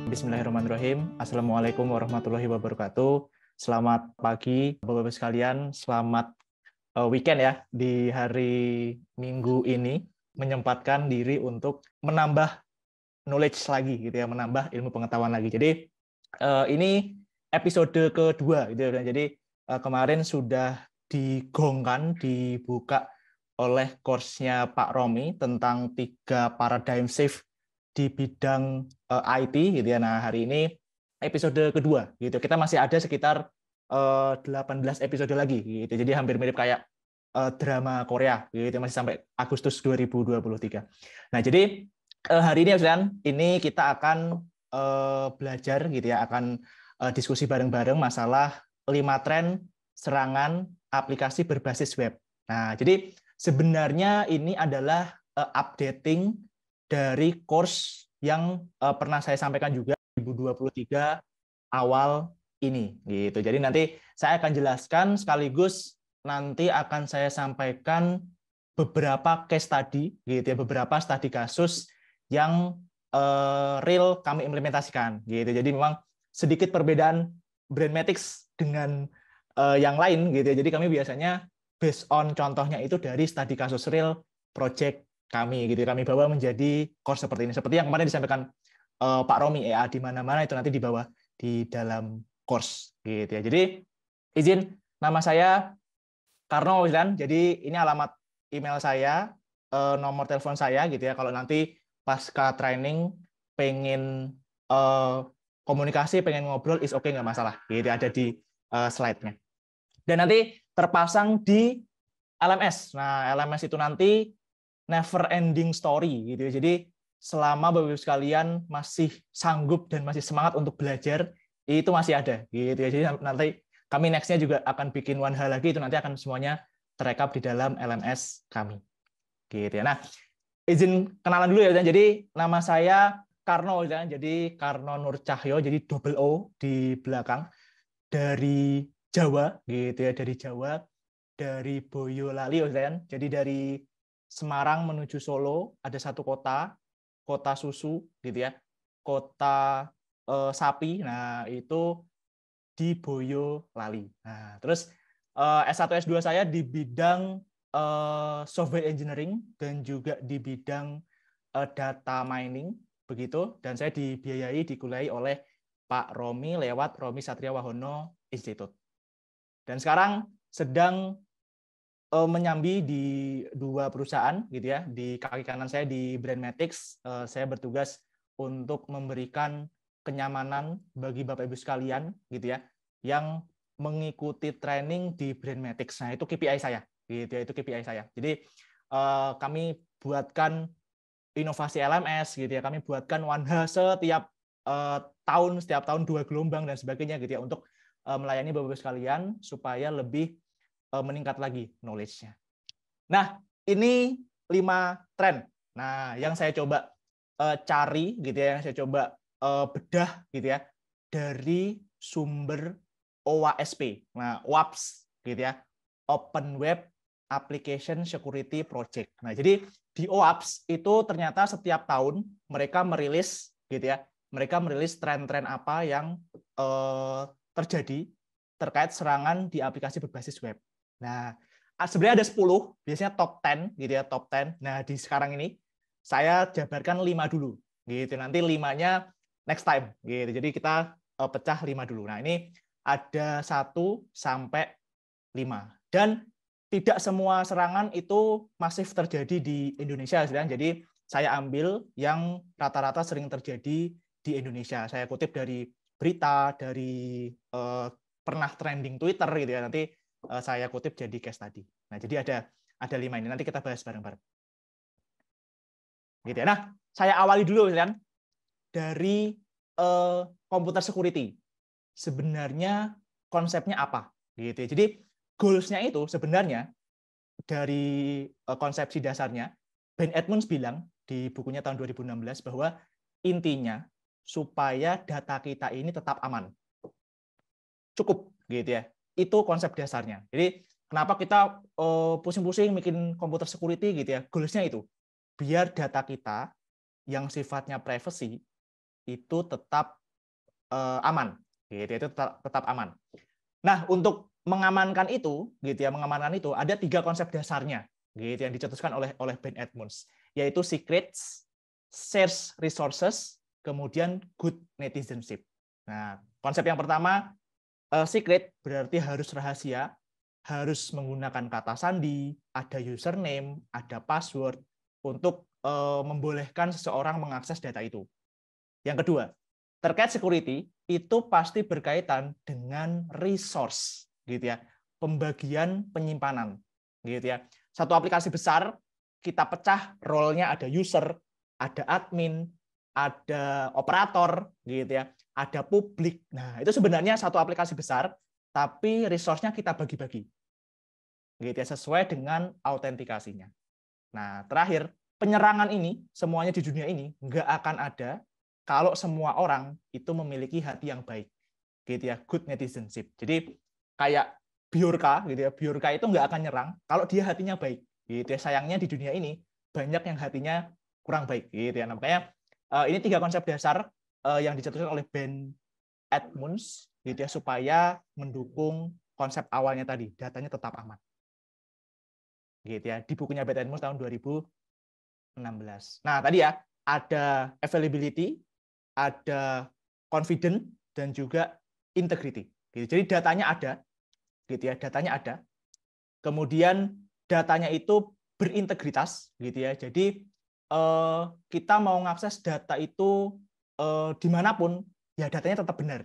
Bismillahirrahmanirrahim. Assalamualaikum warahmatullahi wabarakatuh. Selamat pagi, Bapak-Bapak sekalian. Selamat weekend ya di hari Minggu ini. Menyempatkan diri untuk menambah knowledge lagi, gitu ya, menambah ilmu pengetahuan lagi. Jadi ini episode kedua, gitu ya. Jadi kemarin sudah dibuka oleh course-nya Pak Romi tentang 3 paradigm shift di bidang IT, gitu ya. Nah, hari ini episode kedua, gitu. Kita masih ada sekitar 18 episode lagi, gitu. Jadi hampir mirip kayak drama Korea, gitu. Masih sampai Agustus 2023. Nah, jadi hari ini, ini kita akan belajar, gitu ya, akan diskusi bareng-bareng masalah 5 tren serangan aplikasi berbasis web. Nah, jadi sebenarnya ini adalah updating dari course yang pernah saya sampaikan juga 2023 awal ini, gitu. Jadi nanti saya akan jelaskan sekaligus nanti akan saya sampaikan beberapa case study, gitu ya, beberapa studi kasus yang real kami implementasikan, gitu. Jadi memang sedikit perbedaan Brandmatics dengan yang lain, gitu ya. Jadi kami biasanya based on contohnya itu dari studi kasus real project kami, gitu. Kami bawa menjadi course seperti ini. Seperti yang kemarin disampaikan Pak Romi, ya, di mana-mana itu nanti dibawa di dalam course, gitu ya. Jadi izin, nama saya Karno, jadi ini alamat email saya, nomor telepon saya, gitu ya. Kalau nanti pasca training pengen komunikasi, pengen ngobrol, is okay, nggak masalah. Gitu, ada di slide-nya. Dan nanti terpasang di LMS. Nah, LMS itu nanti never ending story, gitu ya. Jadi selama Bapak-Ibu sekalian masih sanggup dan masih semangat untuk belajar, itu masih ada, gitu ya. Jadi nanti kami next-nya juga akan bikin one hal lagi, itu nanti akan semuanya terekap di dalam LMS kami, gitu ya. Nah, izin kenalan dulu ya. Jadi nama saya Karno, ya. Jadi Karno Nur Cahyo, jadi double O di belakang, dari Jawa, gitu ya, dari Jawa, dari Boyolali, ya. Jadi dari Semarang menuju Solo ada satu kota susu, gitu ya, kota sapi. Nah, itu di Boyolali. Nah, terus S1 S2 saya di bidang software engineering dan juga di bidang data mining, begitu. Dan saya dibiayai, dikuliahi oleh Pak Romi lewat Romi Satria Wahono Institute. Dan sekarang sedang menyambi di 2 perusahaan, gitu ya. Di kaki kanan saya di Brandmatics, saya bertugas untuk memberikan kenyamanan bagi Bapak Ibu sekalian, gitu ya, yang mengikuti training di Brandmatics. Nah, itu KPI saya, gitu ya, itu KPI saya. Jadi kami buatkan inovasi LMS, gitu ya, kami buatkan one hal setiap setiap tahun 2 gelombang dan sebagainya, gitu ya, untuk melayani Bapak Ibu sekalian supaya lebih meningkat lagi knowledge-nya. Nah, ini 5 tren. Nah, yang saya coba cari, gitu ya, yang saya coba bedah, gitu ya, dari sumber OWASP. Nah, OWASP, gitu ya, Open Web Application Security Project. Nah, jadi di OWASP itu ternyata setiap tahun mereka merilis, gitu ya, mereka merilis tren-tren apa yang terjadi terkait serangan di aplikasi berbasis web. Nah, sebenarnya ada 10, biasanya top 10, gitu ya, top 10. Nah, di sekarang ini saya jabarkan 5 dulu, gitu. Nanti 5-nya next time, gitu. Jadi kita pecah 5 dulu. Nah, ini ada 1 sampai 5. Dan tidak semua serangan itu masif terjadi di Indonesia, jadi saya ambil yang rata-rata sering terjadi di Indonesia. Saya kutip dari berita, dari pernah trending Twitter, gitu ya. Nanti saya kutip jadi case tadi. Nah, jadi ada 5 ini. Nanti kita bahas bareng-bareng. Gitu ya. Nah, saya awali dulu, kan, dari computer security. Sebenarnya konsepnya apa? Gitu ya. Jadi goals-nya itu sebenarnya dari konsepsi dasarnya, Ben Edmonds bilang di bukunya tahun 2016 bahwa intinya supaya data kita ini tetap aman. Cukup, gitu ya. Itu konsep dasarnya. Jadi kenapa kita pusing-pusing bikin komputer security, gitu ya. Goals-nya itu biar data kita yang sifatnya privacy itu tetap aman, gitu. Itu tetap aman. Nah, untuk mengamankan itu, gitu ya, mengamankan itu ada 3 konsep dasarnya, gitu yang dicetuskan oleh Ben Edmonds, yaitu secrets, scarce resources, kemudian good netizenship. Nah, konsep yang pertama, secret berarti harus rahasia, harus menggunakan kata sandi, ada username, ada password untuk membolehkan seseorang mengakses data itu. Yang kedua, terkait security itu pasti berkaitan dengan resource, gitu ya, pembagian penyimpanan, gitu ya. Satu aplikasi besar kita pecah, role-nya ada user, ada admin, ada operator, gitu ya, ada publik. Nah, itu sebenarnya satu aplikasi besar, tapi resource-nya kita bagi-bagi, gitu ya, sesuai dengan autentikasinya. Nah, terakhir, penyerangan ini semuanya di dunia ini nggak akan ada kalau semua orang itu memiliki hati yang baik, gitu ya, good netizenship. Jadi kayak Bjorka, gitu ya, Bjorka itu nggak akan nyerang kalau dia hatinya baik, gitu ya. Sayangnya di dunia ini banyak yang hatinya kurang baik, gitu ya. Nah, makanya ini 3 konsep dasar yang dicetuskan oleh Ben Edmonds, gitu ya, supaya mendukung konsep awalnya tadi, datanya tetap aman, gitu ya. Di bukunya Ben Edmonds tahun 2016. Nah, tadi ya ada availability, ada confident, dan juga integrity. Jadi datanya ada, gitu ya, datanya ada. Kemudian datanya itu berintegritas, gitu ya. Jadi kita mau mengakses data itu dimanapun, ya datanya tetap benar,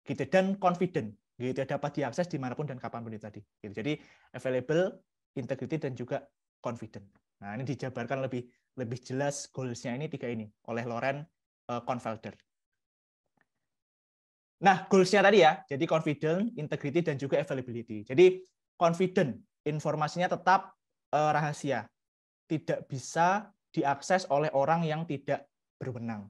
gitu. Dan confident, gitu ya, dapat diakses dimanapun dan kapanpun itu tadi. Gitu. Jadi available, integrity, dan juga confident. Nah, ini dijabarkan lebih jelas goals-nya ini 3 ini oleh Loren Confelder. Nah, goals-nya tadi ya, jadi confident, integrity, dan juga availability. Jadi confident, informasinya tetap rahasia, tidak bisa diakses oleh orang yang tidak berwenang.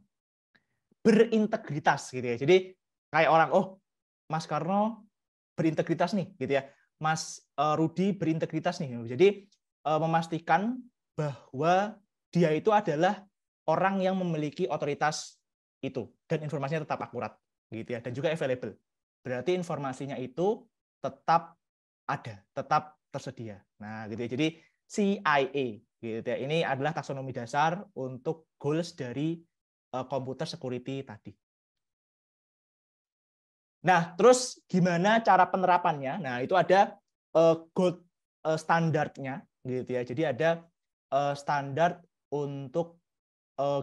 Berintegritas, gitu ya. Jadi kayak orang, oh Mas Karno berintegritas nih, gitu ya. Mas Rudi berintegritas nih. Jadi memastikan bahwa dia itu adalah orang yang memiliki otoritas itu dan informasinya tetap akurat, gitu ya, dan juga available. Berarti informasinya itu tetap ada, tetap tersedia. Nah, gitu ya. Jadi CIA, gitu ya. Ini adalah taksonomi dasar untuk goals dari computer security tadi. Nah, terus gimana cara penerapannya? Nah, itu ada gold standarnya, gitu ya. Jadi ada standar untuk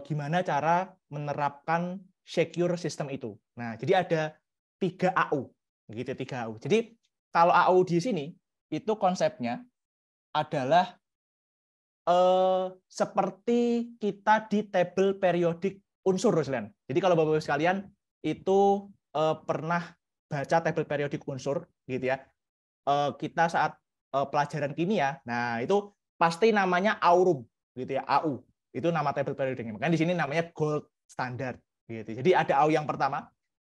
gimana cara menerapkan secure system itu. Nah, jadi ada 3 AU, gitu, 3 AU. Jadi kalau AU di sini itu konsepnya adalah seperti kita di tabel periodik unsur, Ruslan. Jadi kalau Bapak-Ibu sekalian itu pernah baca tabel periodik unsur, gitu ya. Kita saat pelajaran kimia, nah itu pasti namanya aurum, gitu ya, AU. Itu nama tabel periodiknya. Makanya di sini namanya gold standard, gitu. Jadi ada AU yang pertama,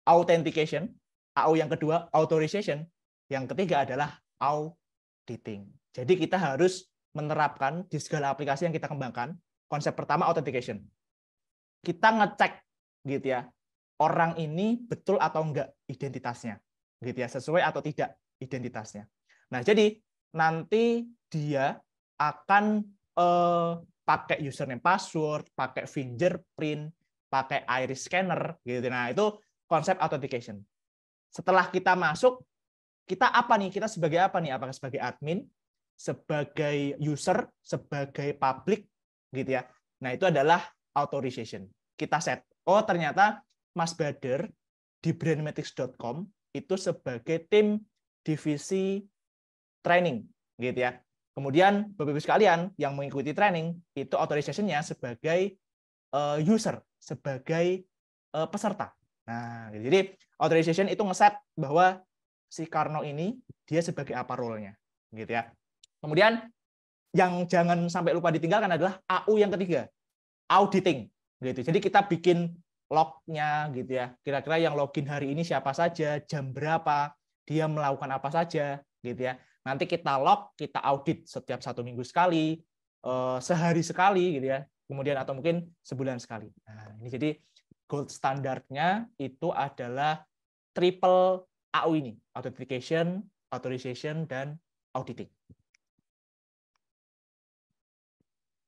authentication, AU yang kedua, authorization, yang ketiga adalah auditing. Jadi kita harus menerapkan di segala aplikasi yang kita kembangkan. Konsep pertama authentication. Kita ngecek, gitu ya, orang ini betul atau enggak identitasnya, gitu ya, sesuai atau tidak identitasnya. Nah, jadi nanti dia akan pakai username, password, pakai fingerprint, pakai iris scanner, gitu. Nah, itu konsep authentication. Setelah kita masuk, kita apa nih? Kita sebagai apa nih? Apakah sebagai admin, sebagai user, sebagai public, gitu ya. Nah, itu adalah authorization. Kita set. Oh, ternyata Mas Bader di brandmatics.com itu sebagai tim divisi training, gitu ya. Kemudian Bapak-Ibu sekalian yang mengikuti training itu authorization-nya sebagai user, sebagai peserta. Nah, jadi authorization itu ngeset bahwa si Karno ini dia sebagai apa role-nya, gitu ya. Kemudian yang jangan sampai lupa ditinggalkan adalah AU yang ketiga, auditing, gitu. Jadi kita bikin log-nya, gitu ya. Kira-kira yang login hari ini siapa saja, jam berapa, dia melakukan apa saja, gitu ya. Nanti kita log, kita audit setiap 1 minggu sekali, sehari sekali, gitu ya. Kemudian atau mungkin sebulan sekali. Nah, ini jadi gold standarnya itu adalah triple AU ini, authentication, authorization, dan auditing.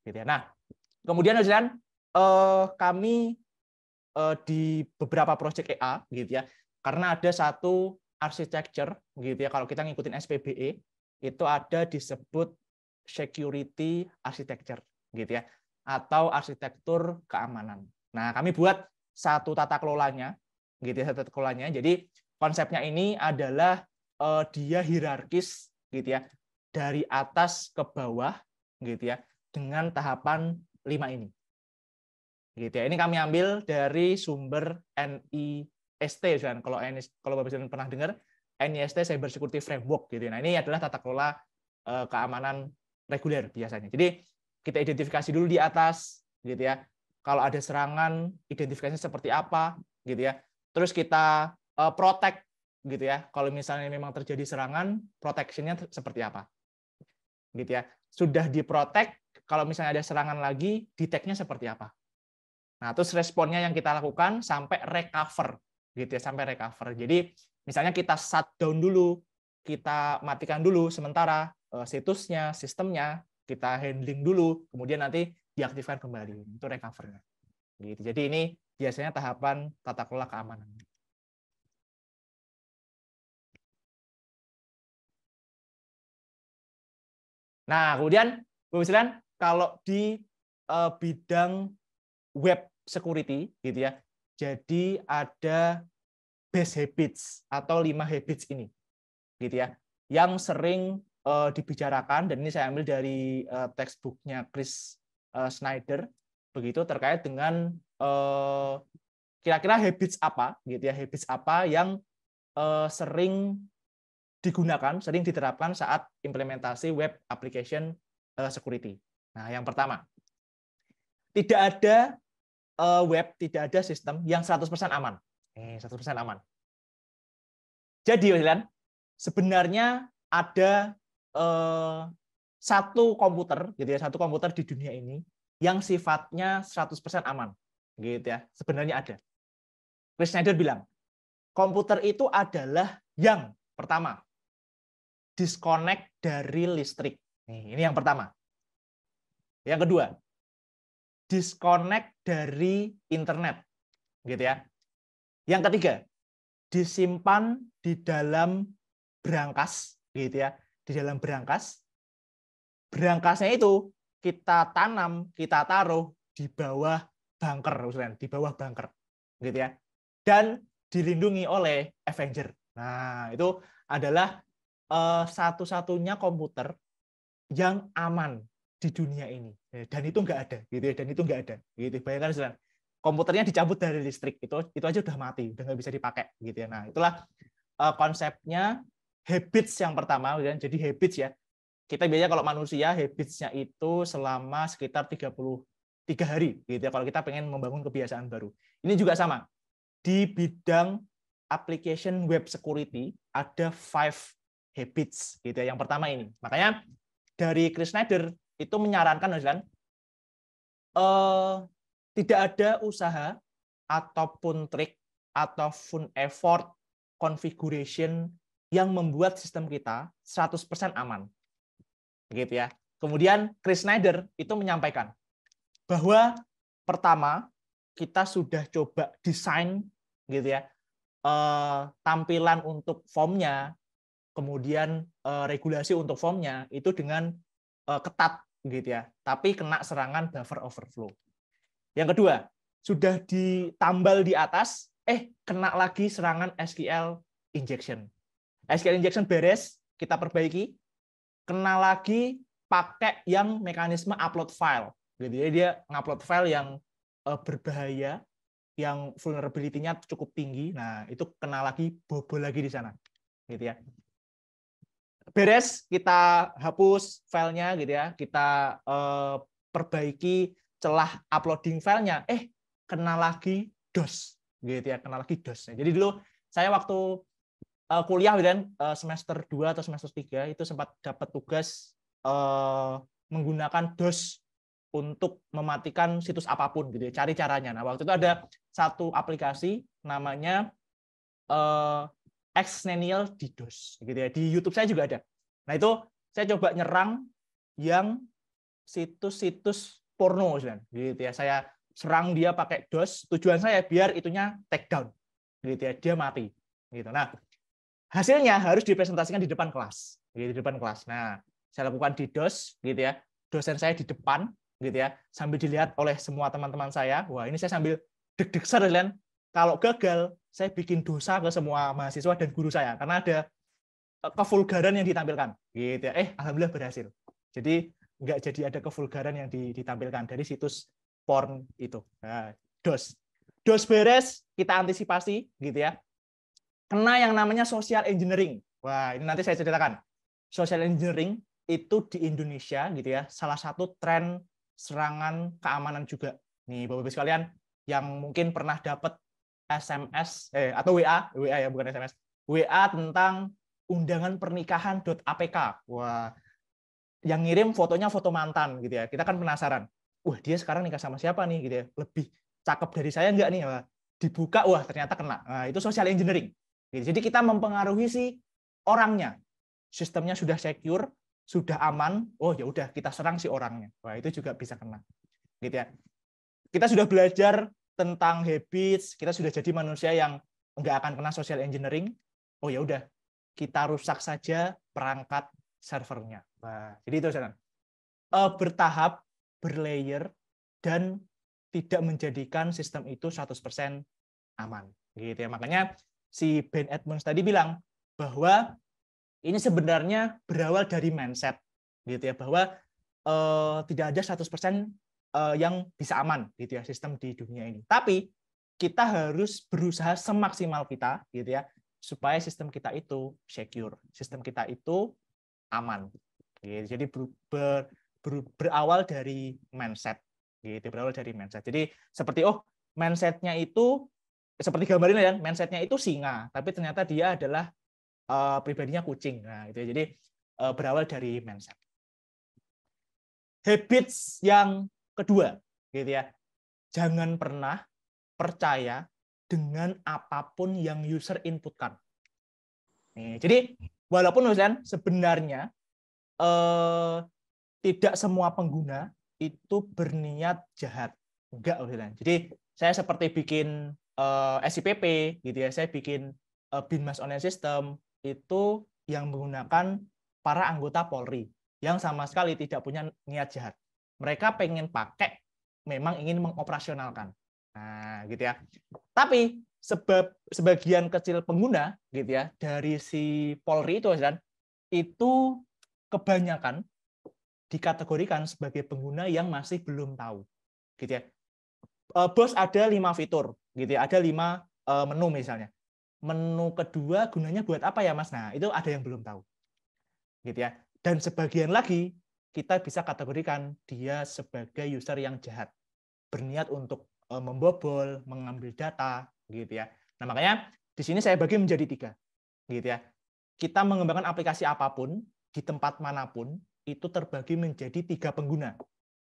Gitu ya. Nah, kemudian kami di beberapa project EA gitu ya, karena ada satu architecture gitu ya, kalau kita ngikutin SPBE itu ada disebut security architecture gitu ya, atau arsitektur keamanan. Nah, kami buat satu tata kelolanya gitu ya, tata kelolanya. Jadi konsepnya ini adalah dia hierarkis gitu ya, dari atas ke bawah gitu ya, dengan tahapan 5 ini. Gitu ya. Ini kami ambil dari sumber NIST, kalau Bapak Presiden pernah dengar NIST Cyber Security Framework gitu. Nah, ini adalah tata kelola keamanan reguler biasanya. Jadi kita identifikasi dulu di atas gitu ya. Kalau ada serangan, identifikasinya seperti apa gitu ya. Terus kita protect gitu ya. Kalau misalnya memang terjadi serangan, protection-nya seperti apa. Gitu ya. Sudah diprotect, kalau misalnya ada serangan lagi, detect-nya seperti apa. Nah, terus responnya yang kita lakukan sampai recover, gitu ya, sampai recover. Jadi, misalnya kita shutdown dulu, kita matikan dulu sementara situsnya, sistemnya, kita handling dulu, kemudian nanti diaktifkan kembali. Itu recover-nya. Gitu. Jadi ini biasanya tahapan tata kelola keamanan. Nah, kemudian, kalau di bidang web security gitu ya. Jadi ada base habits atau 5 habits ini. Gitu ya. Yang sering dibicarakan, dan ini saya ambil dari textbooknya Chris Snyder begitu, terkait dengan kira-kira habits apa gitu ya, habits apa yang sering digunakan, sering diterapkan saat implementasi web application security. Nah, yang pertama, tidak ada web, tidak ada sistem yang 100% aman. 100% aman. Jadi, sebenarnya ada satu komputer, gitu ya, satu komputer di dunia ini yang sifatnya 100% aman, gitu ya. Sebenarnya ada. Chris Snyder bilang, komputer itu adalah yang pertama disconnect dari listrik. Ini yang pertama. Yang kedua, disconnect dari internet, gitu ya. Yang ketiga, disimpan di dalam brankas, gitu ya, di dalam brankas. Brankasnya itu kita tanam, kita taruh di bawah bunker, di bawah bunker, gitu ya, dan dilindungi oleh Avenger. Nah, itu adalah satu-satunya komputer yang aman di dunia ini, dan itu nggak ada, gitu ya, dan itu nggak ada, gitu. Bayangkan, komputernya dicabut dari listrik, itu aja udah mati, udah nggak bisa dipakai, gitu ya. Nah, itulah konsepnya habits yang pertama, jadi habits ya. Kita biasanya kalau manusia habits-nya itu selama sekitar 33 hari, gitu ya, kalau kita pengen membangun kebiasaan baru. Ini juga sama. Di bidang application web security ada 5 habits, gitu ya. Yang pertama ini. Makanya dari Chris Snyder itu menyarankan, tidak ada usaha ataupun trik ataupun effort configuration yang membuat sistem kita 100% aman. Gitu ya. Kemudian Chris Snyder itu menyampaikan bahwa pertama kita sudah coba desain gitu ya, tampilan untuk formnya, kemudian regulasi untuk formnya itu dengan ketat gitu ya, tapi kena serangan buffer overflow. Yang kedua, sudah ditambal di atas, kena lagi serangan SQL injection. SQL injection beres, kita perbaiki, kena lagi pakai yang mekanisme upload file. Jadi dia ngupload file yang berbahaya, yang vulnerability-nya cukup tinggi. Nah, itu kena lagi, bobol lagi di sana. Gitu ya. Beres, kita hapus filenya gitu ya. Kita perbaiki celah uploading filenya, kena lagi DOS. Gitu ya, kena lagi DOS. Jadi dulu saya waktu kuliah dan semester 2 atau semester 3 itu sempat dapat tugas menggunakan DOS untuk mematikan situs apapun gitu ya, cari caranya. Nah, waktu itu ada satu aplikasi namanya Xnenial DDoS gitu ya. Di YouTube saya juga ada. Nah, itu saya coba nyerang yang situs-situs porno gitu ya. Saya serang dia pakai DOS. Tujuan saya biar itunya take down gitu ya. Dia mati gitu. Nah, hasilnya harus dipresentasikan di depan kelas. Gitu, di depan kelas. Nah, saya lakukan di DOS gitu ya. Dosen saya di depan gitu ya, sambil dilihat oleh semua teman-teman saya. Wah, ini saya sambil deg-degan kalian. Kalau gagal, saya bikin dosa ke semua mahasiswa dan guru saya karena ada kevulgaran yang ditampilkan gitu ya. Alhamdulillah berhasil. Jadi nggak jadi ada kevulgaran yang ditampilkan dari situs porn itu. Nah, DOS beres, kita antisipasi gitu ya. Kena yang namanya social engineering. Wah, ini nanti saya ceritakan. Social engineering itu di Indonesia gitu ya, salah satu tren serangan keamanan juga. Nih, Bapak-Ibu sekalian yang mungkin pernah dapat SMS atau WA ya, bukan SMS. WA tentang undangan pernikahan.apk. Wah, yang ngirim fotonya foto mantan gitu ya. Kita kan penasaran. Wah, dia sekarang nikah sama siapa nih gitu ya. Lebih cakep dari saya enggak nih? Wah, dibuka, wah ternyata kena. Nah, itu social engineering. Jadi kita mempengaruhi si orangnya. Sistemnya sudah secure, sudah aman. Oh, ya udah kita serang si orangnya. Wah, itu juga bisa kena. Gitu ya. Kita sudah belajar tentang habits, kita sudah jadi manusia yang enggak akan kena social engineering. Oh, ya udah, kita rusak saja perangkat servernya. Nah, jadi itu bertahap, berlayer, dan tidak menjadikan sistem itu 100% aman. Gitu ya. Makanya si Ben Edmonds tadi bilang bahwa ini sebenarnya berawal dari mindset, gitu ya, bahwa tidak ada 100% yang bisa aman, gitu ya, sistem di dunia ini. Tapi kita harus berusaha semaksimal kita, gitu ya, supaya sistem kita itu secure, sistem kita itu aman. Gitu. Jadi berawal dari mindset, gitu, berawal dari mindset. Jadi seperti mindsetnya itu seperti gambarin ya, mindsetnya itu singa, tapi ternyata dia adalah pribadinya kucing. Nah, itu jadi berawal dari mindset. Habits yang kedua, gitu ya. Jangan pernah percaya dengan apapun yang user inputkan. Nih, jadi walaupun sebenarnya tidak semua pengguna itu berniat jahat. Enggak, jadi saya seperti bikin SIPP gitu ya, saya bikin Binmas Online System itu yang menggunakan para anggota Polri yang sama sekali tidak punya niat jahat. Mereka pengen pakai, memang ingin mengoperasionalkan. Nah, gitu ya. Tapi sebagian kecil pengguna gitu ya dari si Polri itu kebanyakan dikategorikan sebagai pengguna yang masih belum tahu. Gitu ya. Bos ada 5 fitur, gitu ya. Ada 5 menu misalnya. Menu kedua gunanya buat apa ya, Mas? Nah, itu ada yang belum tahu. Gitu ya. Dan sebagian lagi kita bisa kategorikan dia sebagai user yang jahat, berniat untuk membobol, mengambil data, gitu ya. Nah, makanya di sini saya bagi menjadi 3, gitu ya. Kita mengembangkan aplikasi apapun di tempat manapun itu terbagi menjadi 3 pengguna.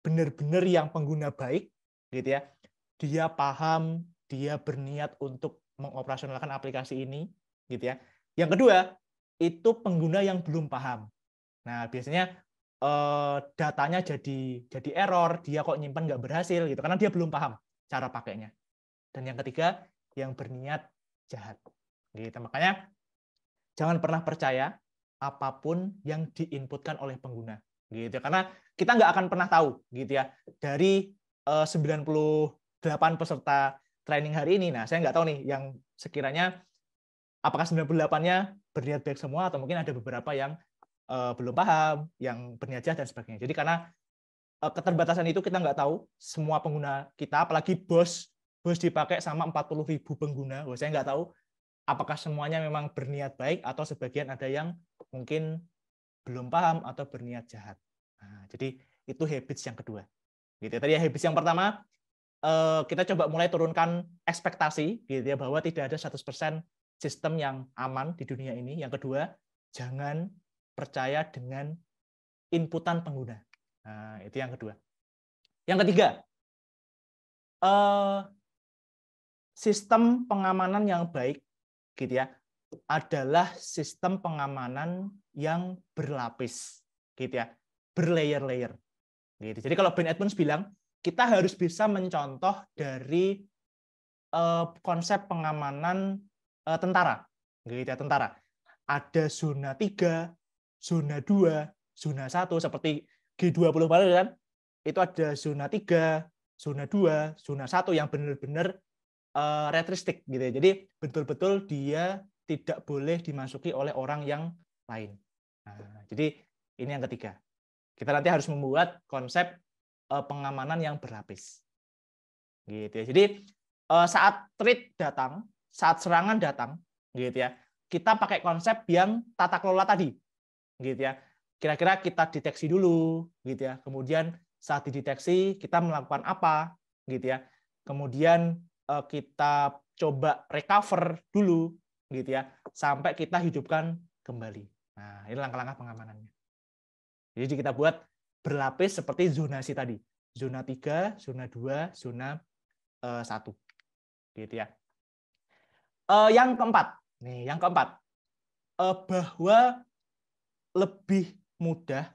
Benar-benar yang pengguna baik, gitu ya. Dia paham, dia berniat untuk mengoperasionalkan aplikasi ini, gitu ya. Yang kedua, itu pengguna yang belum paham. Nah, biasanya datanya jadi error, dia kok nyimpan nggak berhasil gitu karena dia belum paham cara pakainya. Dan yang ketiga, yang berniat jahat. Gitu. Makanya jangan pernah percaya apapun yang diinputkan oleh pengguna. Gitu. Karena kita nggak akan pernah tahu gitu ya. Dari 98 peserta training hari ini, nah saya nggak tahu nih yang sekiranya apakah 98-nya berniat baik semua atau mungkin ada beberapa yang belum paham, yang berniat jahat dan sebagainya. Jadi karena keterbatasan itu kita nggak tahu semua pengguna kita, apalagi bos dipakai sama 40.000 pengguna. Saya nggak tahu apakah semuanya memang berniat baik atau sebagian ada yang mungkin belum paham atau berniat jahat. Nah, jadi itu habits yang kedua. Gitu. Tadi habits yang pertama kita coba mulai turunkan ekspektasi gitu ya, bahwa tidak ada 100% sistem yang aman di dunia ini. Yang kedua, jangan percaya dengan inputan pengguna. Nah, itu yang kedua. Yang ketiga, sistem pengamanan yang baik, gitu ya, adalah sistem pengamanan yang berlapis, gitu ya, berlayer-layer. Gitu. Jadi kalau Ben Edmonds bilang kita harus bisa mencontoh dari konsep pengamanan tentara, gitu ya, tentara. Ada zona 3, zona 2, zona 1 seperti G20 kemarin kan. Itu ada zona 3, zona 2, zona 1 yang benar-benar retristik gitu ya. Jadi betul-betul dia tidak boleh dimasuki oleh orang yang lain. Nah, jadi ini yang ketiga. Kita nanti harus membuat konsep pengamanan yang berlapis. Gitu ya. Jadi saat threat datang, saat serangan datang, gitu ya, kita pakai konsep yang tata kelola tadi, gitu ya. Kira-kira kita deteksi dulu, gitu ya. Kemudian saat dideteksi kita melakukan apa, gitu ya. Kemudian kita coba recover dulu, gitu ya, sampai kita hidupkan kembali. Nah, ini langkah-langkah pengamanannya. Jadi kita buat berlapis seperti zonasi tadi. Zona 3, zona 2, zona 1. Gitu ya. Yang keempat, bahwa lebih mudah,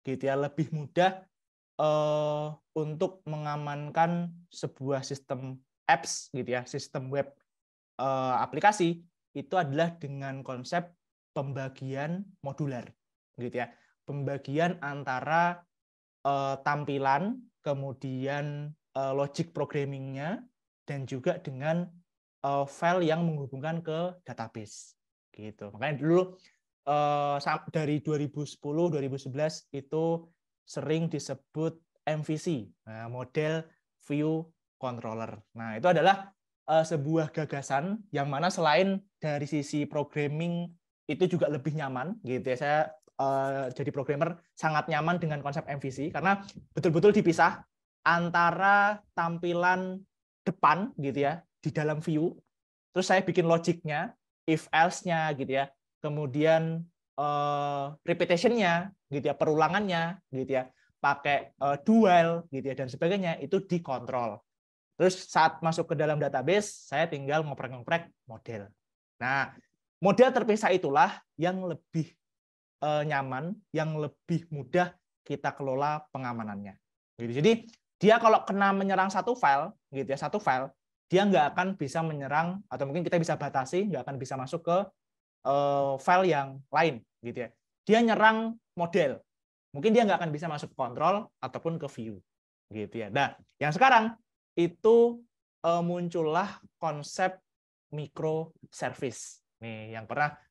gitu ya, lebih mudah untuk mengamankan sebuah sistem apps, gitu ya, sistem web aplikasi itu adalah dengan konsep pembagian modular, gitu ya, pembagian antara tampilan, kemudian logic programmingnya, dan juga dengan file yang menghubungkan ke database, gitu. Makanya dulu dari 2010-2011 itu sering disebut MVC, nah, model view controller. Nah, itu adalah sebuah gagasan yang mana selain dari sisi programming itu juga lebih nyaman, gitu ya. Saya jadi programmer sangat nyaman dengan konsep MVC karena betul-betul dipisah antara tampilan depan, gitu ya, di dalam view, terus saya bikin logiknya, if else-nya, gitu ya, kemudian repetition-nya, gitu ya, perulangannya, gitu ya, pakai do while, gitu ya, dan sebagainya, itu dikontrol. Terus saat masuk ke dalam database, saya tinggal ngoprek-ngoprek model. Nah, model terpisah itulah yang lebih nyaman, yang lebih mudah kita kelola pengamanannya. Gitu. Jadi dia kalau kena menyerang satu file, gitu ya, satu file, dia nggak akan bisa menyerang, atau mungkin kita bisa batasi, nggak akan bisa masuk ke file yang lain, gitu ya. Dia nyerang model, mungkin dia nggak akan bisa masuk ke kontrol ataupun ke view, gitu ya. Nah, yang sekarang itu muncullah konsep microservice. Nih, yang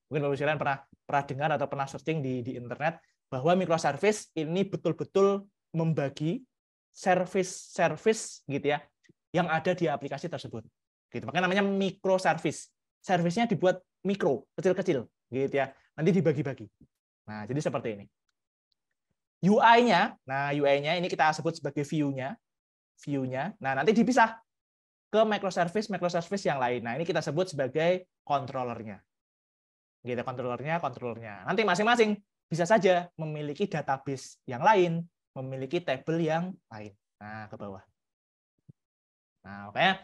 mungkin Bapak sekalian pernah dengar atau pernah searching di internet bahwa microservice ini betul-betul membagi service gitu ya yang ada di aplikasi tersebut. Gitu. Makanya namanya microservice. Servisnya dibuat mikro, kecil-kecil, gitu ya. Nanti dibagi-bagi. Nah, jadi seperti ini. UI-nya, nah UI-nya ini kita sebut sebagai view-nya. Nah, nanti dipisah ke microservice yang lain. Nah, ini kita sebut sebagai controller-nya. Gitu, controllernya. Nanti masing-masing bisa saja memiliki database yang lain, memiliki table yang lain. Nah, ke bawah. Nah, makanya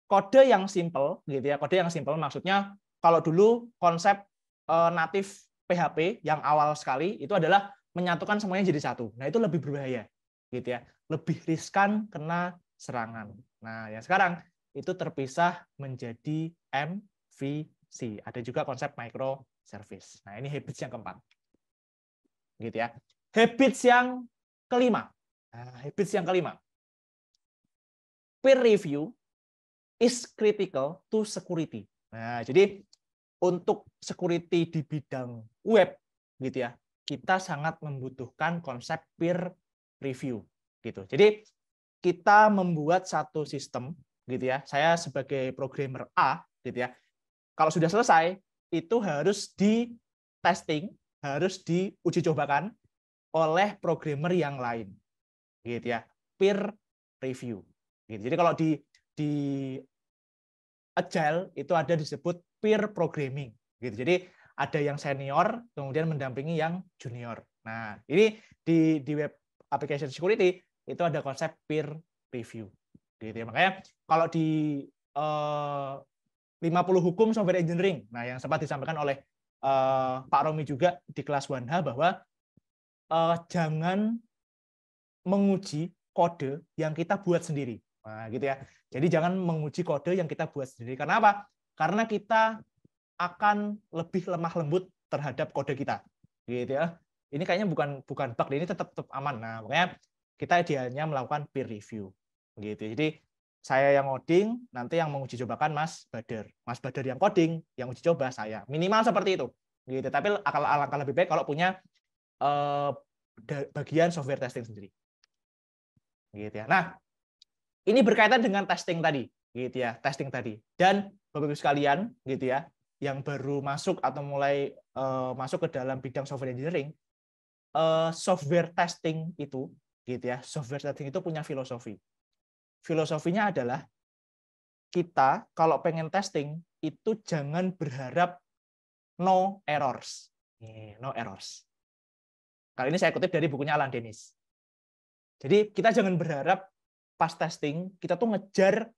kode yang simple, gitu ya. Kode yang simple maksudnya kalau dulu konsep natif PHP yang awal sekali itu adalah menyatukan semuanya jadi satu. Nah, itu lebih berbahaya, gitu ya. Lebih riskan kena serangan. Nah, yang sekarang itu terpisah menjadi MVC. Ada juga konsep microservice. Nah, ini habits yang keempat. Gitu ya. Habits yang kelima. Nah, habits yang kelima. Peer review is critical to security. Nah, jadi untuk security di bidang web, gitu ya, kita sangat membutuhkan konsep peer review, gitu. Jadi kita membuat satu sistem, gitu ya. Saya sebagai programmer A, gitu ya. Kalau sudah selesai, itu harus di testing, harus diuji cobakan oleh programmer yang lain, gitu ya. Peer review. Gitu. Jadi kalau di Agile itu ada disebut peer programming, gitu. Jadi ada yang senior kemudian mendampingi yang junior. Nah, ini di web application security itu ada konsep peer review. Gitu ya. Makanya kalau di 50 hukum software engineering, nah yang sempat disampaikan oleh Pak Romi juga di kelas 1H bahwa jangan menguji kode yang kita buat sendiri. Nah, gitu ya. Jadi jangan menguji kode yang kita buat sendiri. Karena apa? Karena kita akan lebih lemah lembut terhadap kode kita. Gitu ya. Ini kayaknya bukan bug, ini tetap aman. Nah, makanya kita idealnya melakukan peer review. Gitu. Jadi saya yang ngoding, nanti yang menguji cobakan Mas Badar. Mas Badar yang coding, yang uji coba saya. Minimal seperti itu. Gitu. Tapi alangkah lebih baik kalau punya bagian software testing sendiri. Gitu ya. Nah, ini berkaitan dengan testing tadi, gitu ya, testing tadi. Dan Bapak-Ibu sekalian, gitu ya, yang baru masuk atau mulai masuk ke dalam bidang software engineering, software testing itu, gitu ya, software testing itu punya filosofi. Filosofinya adalah kita kalau pengen testing itu jangan berharap no errors. No errors. Kali ini saya kutip dari bukunya Alan Dennis. Jadi kita jangan berharap pas testing kita tuh ngejar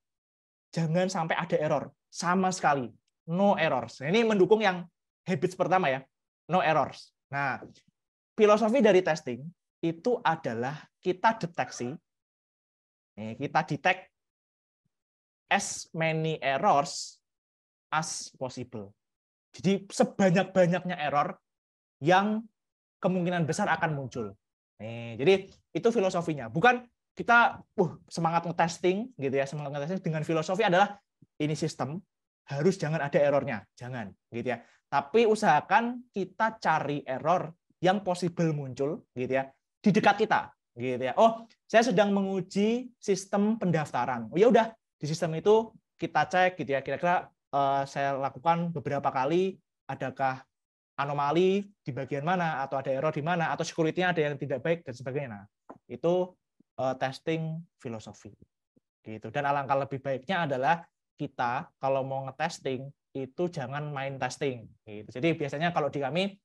jangan sampai ada error sama sekali, no errors. Nah, ini mendukung yang habits pertama ya, no errors. Nah, filosofi dari testing itu adalah kita deteksi, kita detect as many errors as possible. Jadi sebanyak-banyaknya error yang kemungkinan besar akan muncul. Jadi itu filosofinya. Bukan kita semangat ngetesting gitu ya, semangat ngetesting dengan filosofi adalah ini sistem harus jangan ada errornya, jangan gitu ya. Tapi usahakan kita cari error yang possible muncul gitu ya di dekat kita gitu ya. Oh, saya sedang menguji sistem pendaftaran. Oh ya udah, di sistem itu kita cek gitu ya, kira-kira saya lakukan beberapa kali, adakah anomali di bagian mana, atau ada error di mana, atau security-nya ada yang tidak baik, dan sebagainya. Nah, itu testing filosofi. Gitu. Dan alangkah lebih baiknya adalah kita kalau mau ngetesting, itu jangan main testing. Gitu. Jadi biasanya kalau di kami,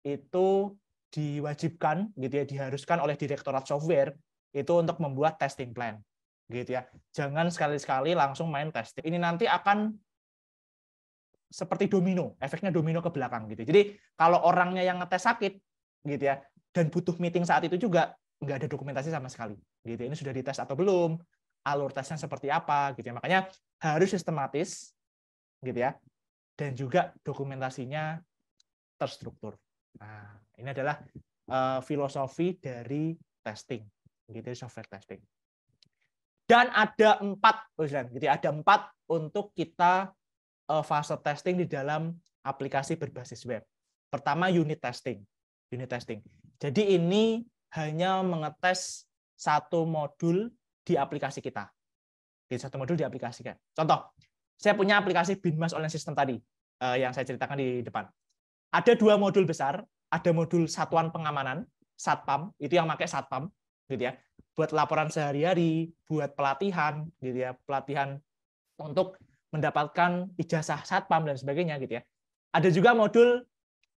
itu diwajibkan, gitu ya, diharuskan oleh Direktorat Software, itu untuk membuat testing plan. Gitu ya. Jangan sekali-sekali langsung main testing. Ini nanti akan seperti domino, efeknya domino ke belakang gitu. Jadi kalau orangnya yang ngetes sakit gitu ya dan butuh meeting saat itu juga nggak ada dokumentasi sama sekali. Gitu. Ini sudah dites atau belum? Alur tesnya seperti apa gitu ya. Makanya harus sistematis gitu ya. Dan juga dokumentasinya terstruktur. Nah, ini adalah filosofi dari testing, gitu, software testing. Dan ada 4, gitu ya, ada 4 untuk kita fase testing di dalam aplikasi berbasis web. Pertama, unit testing. Unit testing. Jadi ini hanya mengetes satu modul di aplikasi kita. Satu modul di aplikasi kita. Contoh, saya punya aplikasi Binmas Online System tadi yang saya ceritakan di depan. Ada 2 modul besar. Ada modul satuan pengamanan, Satpam, itu yang pakai Satpam, gitu ya. Buat laporan sehari-hari, buat pelatihan, gitu ya, pelatihan untuk mendapatkan ijazah Satpam dan sebagainya gitu ya. Ada juga modul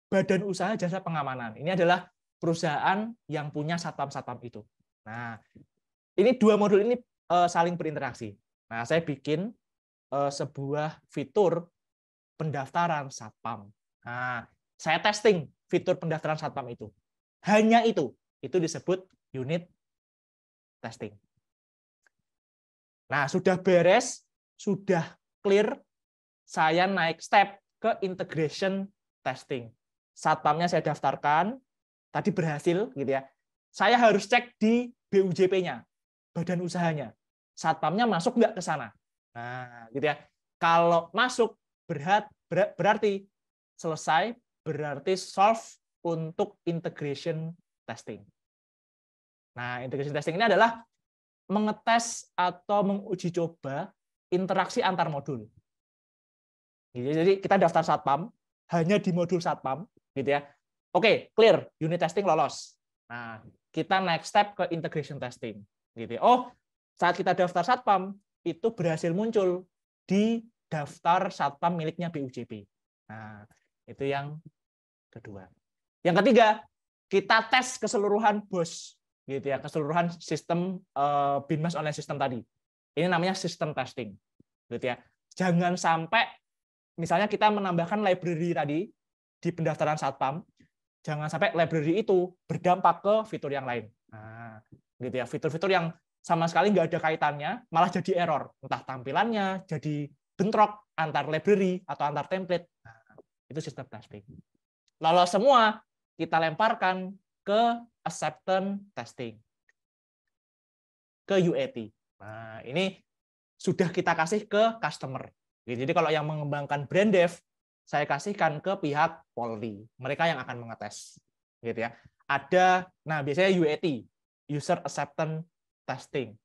Badan Usaha Jasa Pengamanan. Ini adalah perusahaan yang punya Satpam-Satpam itu. Nah, ini 2 modul ini saling berinteraksi. Nah, saya bikin sebuah fitur pendaftaran Satpam. Nah, saya testing fitur pendaftaran Satpam itu. Hanya itu disebut unit testing. Nah, sudah beres, sudah clear, saya naik step ke integration testing. Satpamnya saya daftarkan, tadi berhasil gitu ya. Saya harus cek di BUJP-nya, badan usahanya. Satpamnya masuk nggak ke sana. Nah, gitu ya. Kalau masuk berarti selesai, berarti solve untuk integration testing. Nah, integration testing ini adalah mengetes atau menguji coba interaksi antar modul. Jadi kita daftar Satpam hanya di modul Satpam, gitu ya. Oke, clear, unit testing lolos. Nah, kita next step ke integration testing, gitu ya. Oh, saat kita daftar Satpam itu berhasil muncul di daftar Satpam miliknya BUJP. Nah, itu yang kedua. Yang ketiga, kita tes keseluruhan BOS. gitu ya, keseluruhan sistem BINMAS online system tadi. Ini namanya system testing, gitu ya. Jangan sampai misalnya kita menambahkan library tadi di pendaftaran Satpam, jangan sampai library itu berdampak ke fitur yang lain. Nah, gitu ya, fitur-fitur yang sama sekali nggak ada kaitannya, malah jadi error. Entah tampilannya jadi bentrok antar library atau antar template. Nah, itu sistem testing. Lalu semua kita lemparkan ke acceptance testing, ke UAT. Nah, ini sudah kita kasih ke customer. Jadi kalau yang mengembangkan brand dev, saya kasihkan ke pihak Polri. Mereka yang akan mengetes. Gitu ya. Nah biasanya UAT, User Acceptance Testing.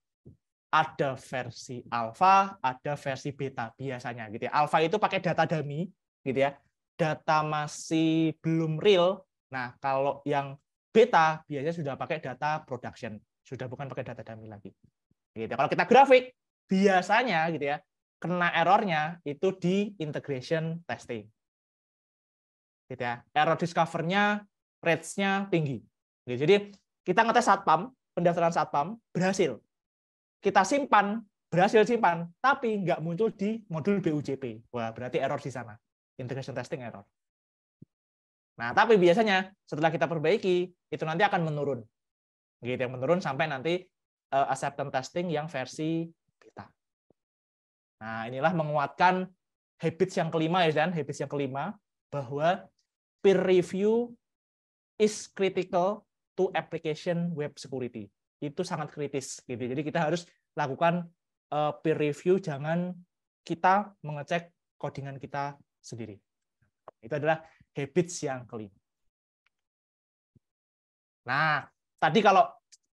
Ada versi alpha, ada versi beta biasanya. Gitu ya. Alpha itu pakai data dummy, gitu ya. Data masih belum real. Nah kalau yang beta biasanya sudah pakai data production, sudah bukan pakai data dummy lagi. Gitu. Kalau kita grafik, biasanya gitu ya, kena errornya itu di integration testing. Gitu ya. Error discover-nya, rates-nya tinggi. Gitu. Jadi kita ngetes Satpam, pendaftaran Satpam, berhasil. Kita simpan, berhasil simpan, tapi nggak muncul di modul BUJP. Wah, berarti error di sana. Integration testing error. Nah, tapi biasanya setelah kita perbaiki, itu nanti akan menurun. Gitu, yang menurun sampai nanti acceptance testing yang versi beta. Nah, inilah menguatkan habits yang kelima ya, dan habits yang kelima bahwa peer review is critical to application web security. Itu sangat kritis gitu. Jadi kita harus lakukan peer review, jangan kita mengecek codingan kita sendiri. Itu adalah habits yang kelima. Nah, tadi kalau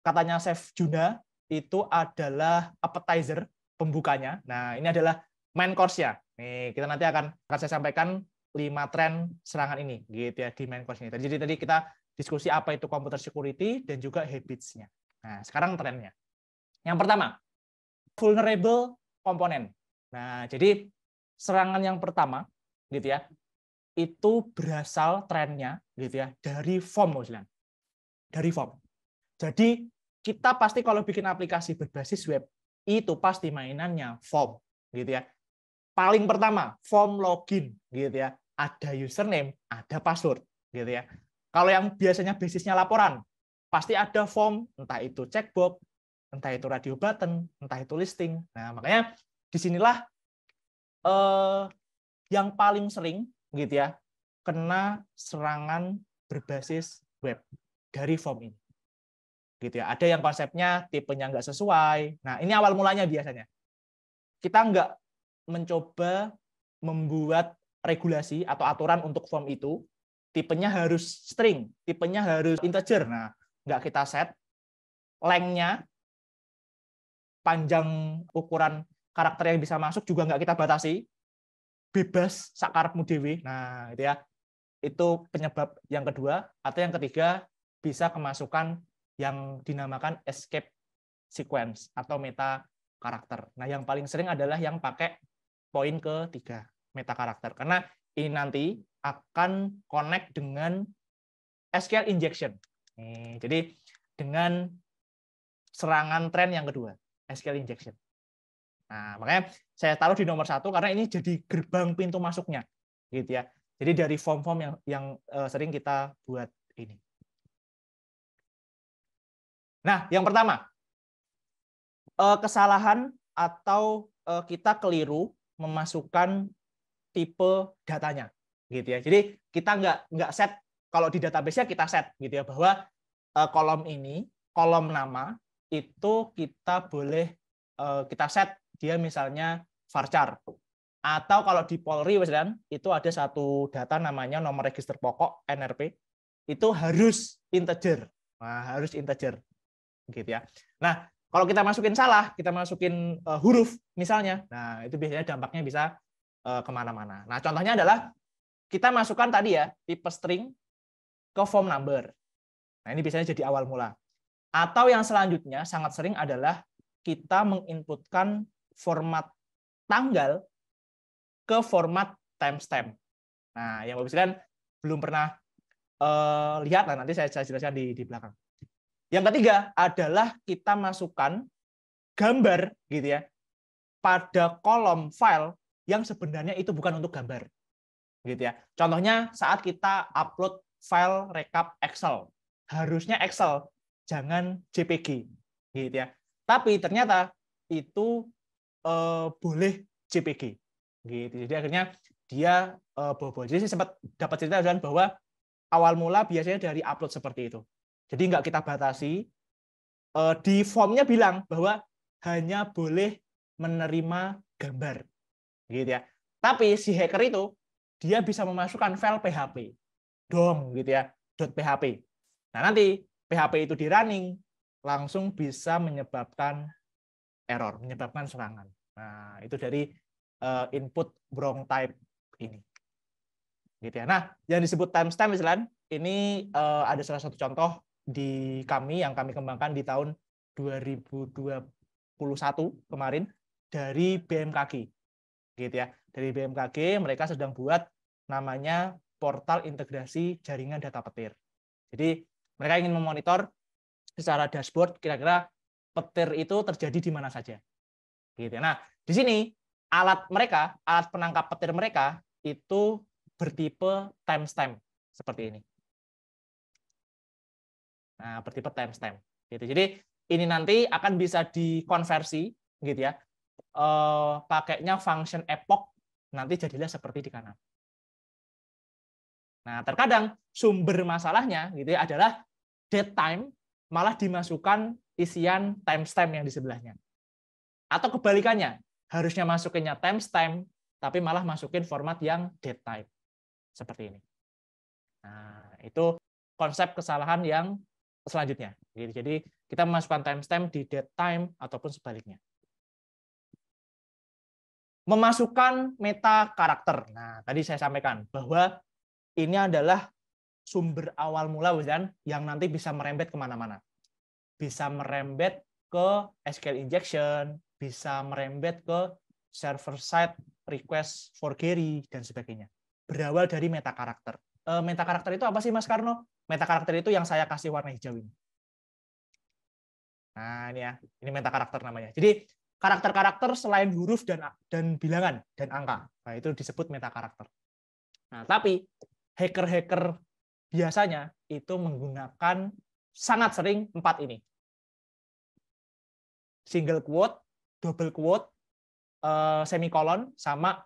katanya Chef Juna itu adalah appetizer, pembukanya. Nah, ini adalah main course-nya. Nih, kita nanti akan saya sampaikan 5 tren serangan ini gitu ya di main course ini. Jadi tadi kita diskusi apa itu computer security dan juga habits-nya. Nah, sekarang trennya. Yang pertama, vulnerable component. Nah, jadi serangan yang pertama gitu ya, itu berasal trennya gitu ya dari form, dari form. Jadi kita pasti kalau bikin aplikasi berbasis web itu pasti mainannya form, gitu ya. Paling pertama form login, gitu ya. Ada username, ada password, gitu ya. Kalau yang biasanya basisnya laporan, pasti ada form, entah itu checkbox, entah itu radio button, entah itu listing. Nah makanya disinilah yang paling sering, gitu ya, kena serangan berbasis web dari form ini. Gitu ya. Ada yang konsepnya tipenya nggak sesuai. Nah, ini awal mulanya biasanya. Kita nggak mencoba membuat regulasi atau aturan untuk form itu, tipenya harus string, tipenya harus integer. Nah, nggak kita set. Length-nya, panjang ukuran karakter yang bisa masuk juga nggak kita batasi. Bebas sakarepmu dhewe. Nah, itu ya. Itu penyebab yang kedua. Atau yang ketiga, bisa kemasukan yang dinamakan escape sequence atau meta karakter. Nah, yang paling sering adalah yang pakai poin ketiga, meta karakter. Karena ini nanti akan connect dengan SQL injection. Jadi dengan serangan tren yang kedua, SQL injection. Nah, makanya saya taruh di nomor 1 karena ini jadi gerbang pintu masuknya, gitu ya. Jadi dari form-form yang sering kita buat ini. Nah, yang pertama, kesalahan atau kita keliru memasukkan tipe datanya, gitu ya. Jadi kita nggak set, kalau di database-nya kita set, gitu ya, bahwa kolom ini, kolom nama itu kita boleh kita set dia misalnya varchar. Atau kalau di Polri itu ada satu data namanya nomor register pokok NRP, itu harus integer. Nah, harus integer. Gitu ya. Nah, kalau kita masukin salah, kita masukin huruf misalnya, nah itu biasanya dampaknya bisa kemana-mana. Nah, contohnya adalah kita masukkan tadi ya tipe string ke form number. Nah, ini biasanya jadi awal mula. Atau yang selanjutnya sangat sering adalah kita menginputkan format tanggal ke format timestamp. Nah, yang Bapak sekalian belum pernah lihat, nah nanti saya jelaskan di belakang. Yang ketiga adalah kita masukkan gambar gitu ya pada kolom file yang sebenarnya itu bukan untuk gambar. Gitu ya. Contohnya saat kita upload file rekap Excel. Harusnya Excel, jangan JPG. Gitu ya. Tapi ternyata itu boleh JPG. Gitu. Jadi akhirnya dia bobo. Jadi saya sempat dapat cerita bahwa awal mula biasanya dari upload seperti itu. Jadi nggak kita batasi. Di formnya bilang bahwa hanya boleh menerima gambar, gitu ya. Tapi si hacker itu dia bisa memasukkan file PHP, dong, gitu ya, .php. Nah nanti PHP itu di running langsung bisa menyebabkan error, menyebabkan serangan. Nah itu dari input wrong type ini. Gitu ya. Nah, yang disebut timestamp ini ada salah satu contoh di kami yang kami kembangkan di tahun 2021 kemarin dari BMKG. Gitu ya. Dari BMKG mereka sedang buat namanya portal integrasi jaringan data petir. Jadi mereka ingin memonitor secara dashboard kira-kira petir itu terjadi di mana saja. Gitu ya. Nah, di sini alat penangkap petir mereka itu bertipe timestamp seperti ini. Nah, bertipe timestamp. Gitu. Jadi ini nanti akan bisa dikonversi, gitu ya. Pakainya function epoch, nanti jadilah seperti di kanan. Nah, terkadang sumber masalahnya, gitu ya, adalah date time malah dimasukkan isian timestamp yang di sebelahnya. Atau kebalikannya, harusnya masukinnya timestamp, tapi malah masukin format yang date time. Seperti ini. Nah, itu konsep kesalahan yang selanjutnya. Jadi kita memasukkan timestamp di date time ataupun sebaliknya. Memasukkan meta karakter. Nah, tadi saya sampaikan bahwa ini adalah sumber awal mula yang nanti bisa merembet kemana-mana. Bisa merembet ke SQL injection, bisa merembet ke server-side request for query, dan sebagainya. Berawal dari meta karakter. Meta karakter itu apa sih, Mas Karno? Meta karakter itu yang saya kasih warna hijau ini. Nah, ini ya. Ini meta karakter namanya. Jadi, karakter-karakter selain huruf dan bilangan dan angka. Nah, itu disebut meta karakter. Nah, tapi hacker-hacker biasanya itu menggunakan sangat sering 4 ini. Single quote, double quote, semikolon, sama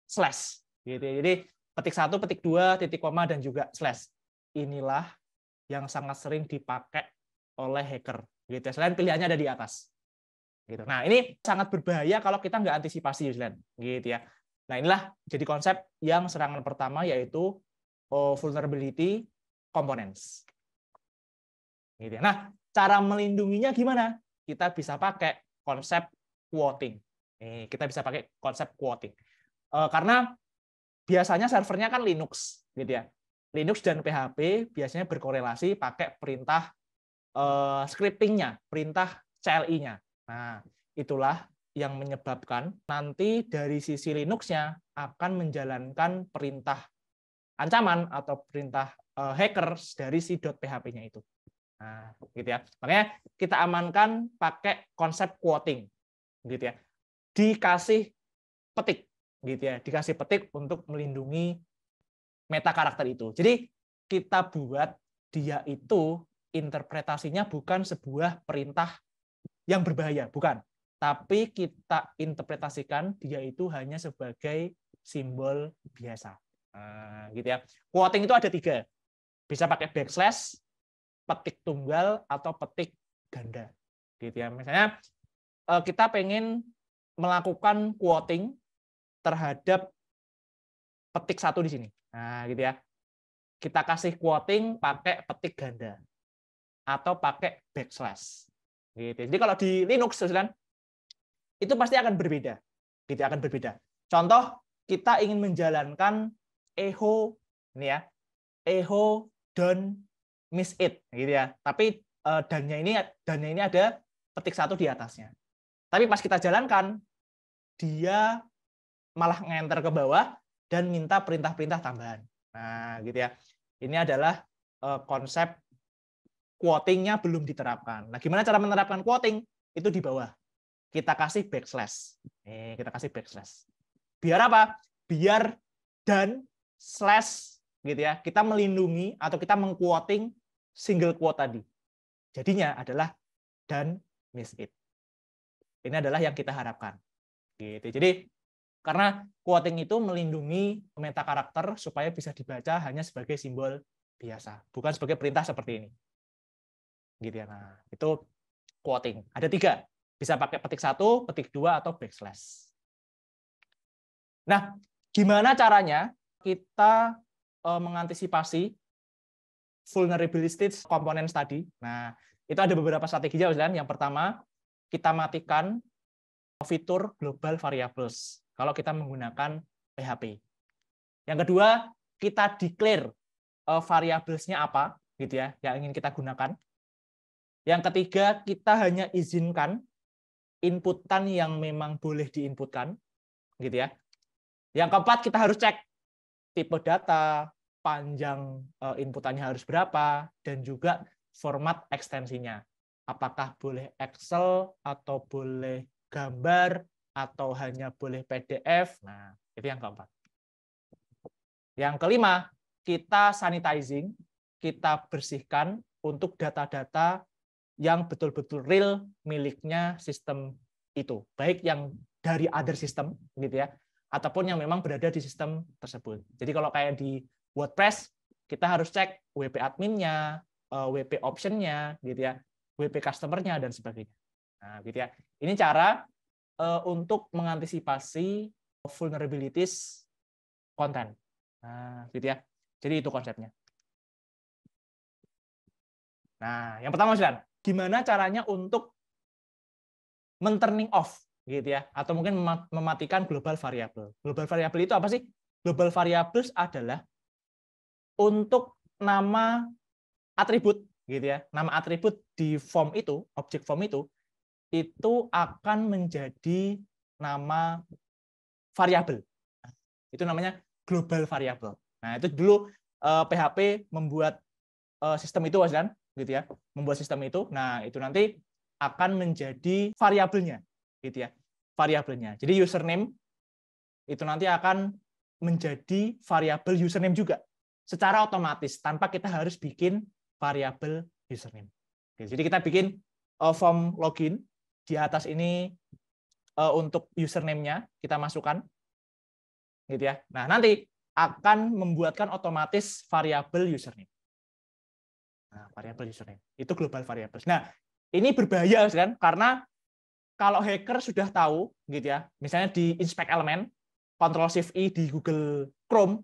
slash. Gitu. Jadi petik 1, petik 2, titik koma, dan juga slash. Inilah yang sangat sering dipakai oleh hacker. Gitu. Selain pilihannya ada di atas. Gitu. Nah, ini sangat berbahaya kalau kita nggak antisipasi, gitu ya. Nah, inilah jadi konsep yang serangan pertama, yaitu vulnerability components. Gitu ya. Nah, cara melindunginya gimana? Kita bisa pakai konsep quoting. Kita bisa pakai konsep quoting. Karena biasanya servernya kan Linux, gitu ya. Linux dan PHP biasanya berkorelasi pakai perintah scriptingnya, perintah CLI-nya. Nah, itulah yang menyebabkan nanti dari sisi Linux-nya akan menjalankan perintah ancaman atau perintah hackers dari si .php-nya itu. Nah, gitu ya. Makanya kita amankan pakai konsep quoting, gitu ya. Dikasih petik, gitu ya. Dikasih petik untuk melindungi meta karakter itu. Jadi kita buat dia itu interpretasinya bukan sebuah perintah yang berbahaya, bukan. Tapi kita interpretasikan dia itu hanya sebagai simbol biasa. Nah, gitu ya. Quoting itu ada 3. Bisa pakai backslash, petik tunggal, atau petik ganda. Gitu ya. Misalnya kita pengen melakukan quoting terhadap petik 1 di sini. Nah, gitu ya. Kita kasih quoting pakai petik ganda atau pakai backslash. Gitu. Jadi kalau di Linux itu pasti akan berbeda. Gitu, akan berbeda. Contoh, kita ingin menjalankan echo ini ya. Echo don't miss it, gitu ya. Tapi dannya ini ada petik 1 di atasnya. Tapi pas kita jalankan, dia malah ngenter ke bawah dan minta perintah-perintah tambahan. Nah, gitu ya. Ini adalah konsep quoting-nya belum diterapkan. Nah, gimana cara menerapkan quoting? Itu di bawah. Kita kasih backslash. Kita kasih backslash. Biar apa? Biar dan slash gitu ya. Kita melindungi atau kita mengquoting single quote tadi. Jadinya adalah dan miss it. Ini adalah yang kita harapkan. Gitu. Jadi karena quoting itu melindungi meta karakter supaya bisa dibaca hanya sebagai simbol biasa, bukan sebagai perintah seperti ini. Gitu ya. Nah, itu quoting. Ada 3. Bisa pakai petik 1, petik 2, atau backslash. Nah, gimana caranya kita mengantisipasi vulnerability components tadi? Nah, itu ada beberapa strategi ya, Yang pertama, kita matikan fitur global variables kalau kita menggunakan PHP. Yang kedua, kita declare variables-nya apa gitu ya yang ingin kita gunakan. Yang ketiga, kita hanya izinkan inputan yang memang boleh diinputkan gitu ya. Yang keempat, kita harus cek tipe data, panjang inputannya harus berapa, dan juga format ekstensinya. Apakah boleh Excel atau boleh gambar atau hanya boleh PDF. Nah, itu yang keempat. Yang kelima, kita sanitizing, kita bersihkan untuk data-data yang betul-betul real miliknya sistem itu, baik yang dari other system gitu ya, ataupun yang memang berada di sistem tersebut. Jadi kalau kayak di WordPress, kita harus cek WP adminnya, WP optionnya gitu ya, WP customer-nya dan sebagainya. Nah, gitu ya. Ini cara untuk mengantisipasi vulnerabilities konten. Nah, gitu ya. Jadi itu konsepnya. Nah, yang pertama, Mas, gimana caranya untuk men-turning off gitu ya, atau mungkin mematikan global variable. Global variable itu apa sih? Global variables adalah untuk nama atribut gitu ya. Nama atribut di form itu, objek form itu akan menjadi nama variabel. Itu namanya global variable. Nah, itu dulu PHP membuat sistem itu, Mas, gitu ya. Membuat sistem itu. Nah, itu nanti akan menjadi variabelnya gitu ya. Variabelnya. Jadi username itu nanti akan menjadi variabel username juga secara otomatis tanpa kita harus bikin variabel username. Jadi kita bikin form login di atas ini untuk username-nya kita masukkan gitu ya. Nah, nanti akan membuatkan otomatis variabel username. Nah, variabel username itu global variables. Nah, ini berbahaya kan, karena kalau hacker sudah tahu gitu ya, misalnya di inspect element, Ctrl Shift I di Google Chrome,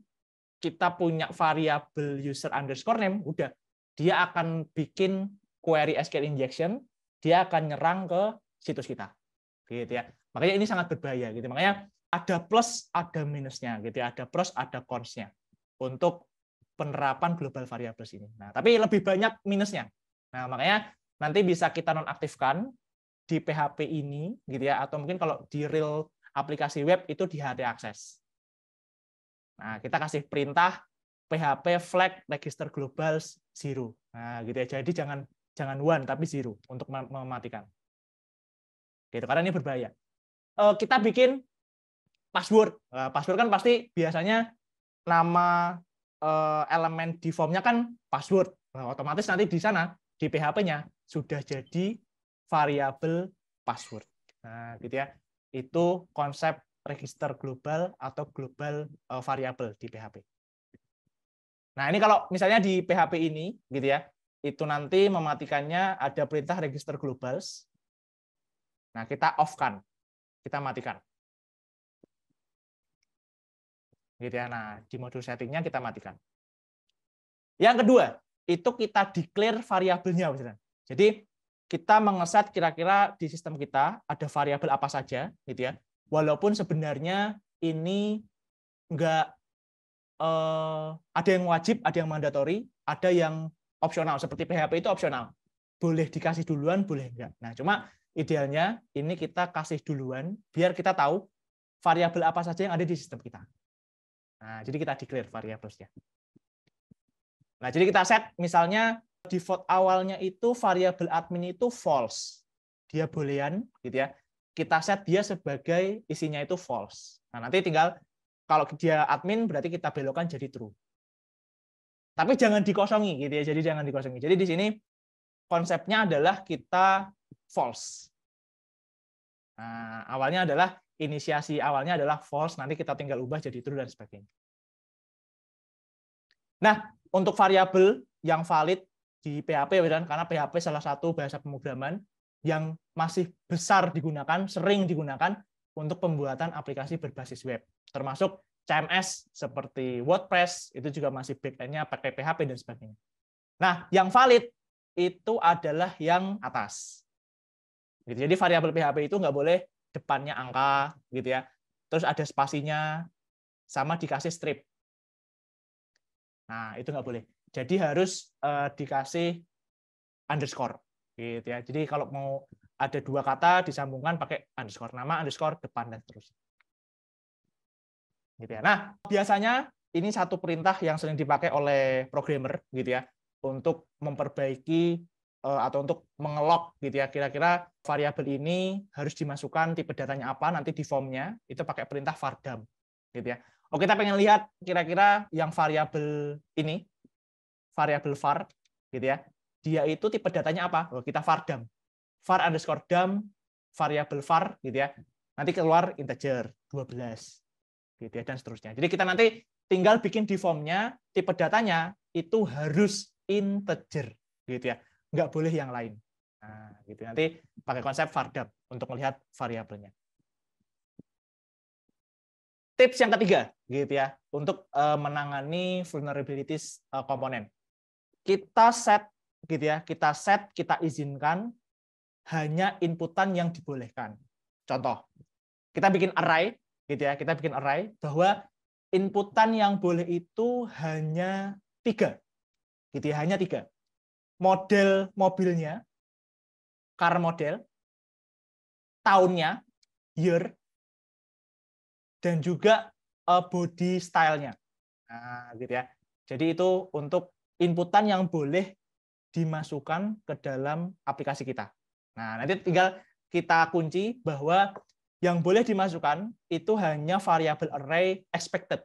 kita punya variabel user underscore name, udah dia akan bikin query SQL injection, dia akan nyerang ke situs kita, gitu ya. Makanya ini sangat berbahaya, gitu. Makanya ada plus, ada minusnya, gitu ya. Ada pros, ada cons-nya untuk penerapan global variables ini. Nah, tapi lebih banyak minusnya. Nah, makanya nanti bisa kita nonaktifkan di PHP ini, gitu ya. Atau mungkin kalau di real aplikasi web itu di HT access. Nah, kita kasih perintah PHP flag register global 0. Nah, gitu ya. Jadi jangan 1 tapi 0 untuk mematikan. Gitu, karena ini berbahaya. Kita bikin password. Password kan pasti biasanya nama elemen di formnya kan password. Nah, otomatis nanti di sana di PHP-nya sudah jadi variabel password. Nah, gitu ya. Itu konsep register global atau global variabel di PHP. Nah, ini kalau misalnya di PHP ini gitu ya, itu nanti mematikannya ada perintah register globals. Nah, kita off-kan. Kita matikan. Gitu ya. Nah, di modul settingnya kita matikan. Yang kedua, itu kita declare variabelnya. Jadi kita mengeset kira-kira di sistem kita ada variabel apa saja, gitu ya. Walaupun sebenarnya ini enggak ada yang wajib, ada yang mandatori, ada yang opsional. Seperti PHP itu opsional. Boleh dikasih duluan, boleh enggak. Nah, cuma idealnya ini kita kasih duluan, biar kita tahu variabel apa saja yang ada di sistem kita. Nah, jadi kita declare variabelnya. Nah, jadi kita set misalnya default awalnya itu variabel admin itu false. Dia boolean gitu ya. Kita set dia sebagai isinya itu false. Nah, nanti tinggal kalau dia admin berarti kita belokkan jadi true. Tapi jangan dikosongi gitu ya. Jadi jangan dikosongi. Jadi di sini konsepnya adalah kita false. Nah, awalnya adalah inisiasi awalnya adalah false, nanti kita tinggal ubah jadi true dan sebagainya. Nah, untuk variabel yang valid di PHP karena PHP salah satu bahasa pemrograman yang masih besar digunakan, sering digunakan untuk pembuatan aplikasi berbasis web, termasuk CMS seperti WordPress itu juga masih backend-nya pakai PHP dan sebagainya. Nah, yang valid itu adalah yang atas. Gitu. Jadi variabel PHP itu nggak boleh depannya angka, gitu ya. Terus ada spasinya, sama dikasih strip. Nah, itu nggak boleh. Jadi harus dikasih underscore, gitu ya. Jadi kalau mau ada dua kata disambungkan pakai underscore, nama, underscore, depan, dan terus. Gitu ya. Nah, biasanya ini satu perintah yang sering dipakai oleh programmer, gitu ya, untuk memperbaiki atau untuk mengelok gitu ya, kira-kira variabel ini harus dimasukkan tipe datanya apa nanti di formnya, itu pakai perintah vardam gitu ya. Oke, kita pengen lihat kira-kira yang variabel ini, variabel var gitu ya, dia itu tipe datanya apa? Oh, kita vardam, var underscore dam, variabel var gitu ya, nanti keluar integer 12 gitu ya, dan seterusnya. Jadi kita nanti tinggal bikin di formnya, tipe datanya itu harus integer gitu ya, nggak boleh yang lain. Nah, gitu. Nanti pakai konsep vardam untuk melihat variabelnya. Tips yang ketiga, gitu ya, untuk menangani vulnerabilities komponen. Kita set, gitu ya, kita izinkan hanya inputan yang dibolehkan. Contoh, kita bikin array, gitu ya, kita bikin array bahwa inputan yang boleh itu hanya 3, gitu ya, hanya 3. Model mobilnya, car model, tahunnya, year, dan juga body style-nya. Nah, gitu ya. Jadi itu untuk inputan yang boleh dimasukkan ke dalam aplikasi kita. Nah, nanti tinggal kita kunci bahwa yang boleh dimasukkan itu hanya variabel array expected.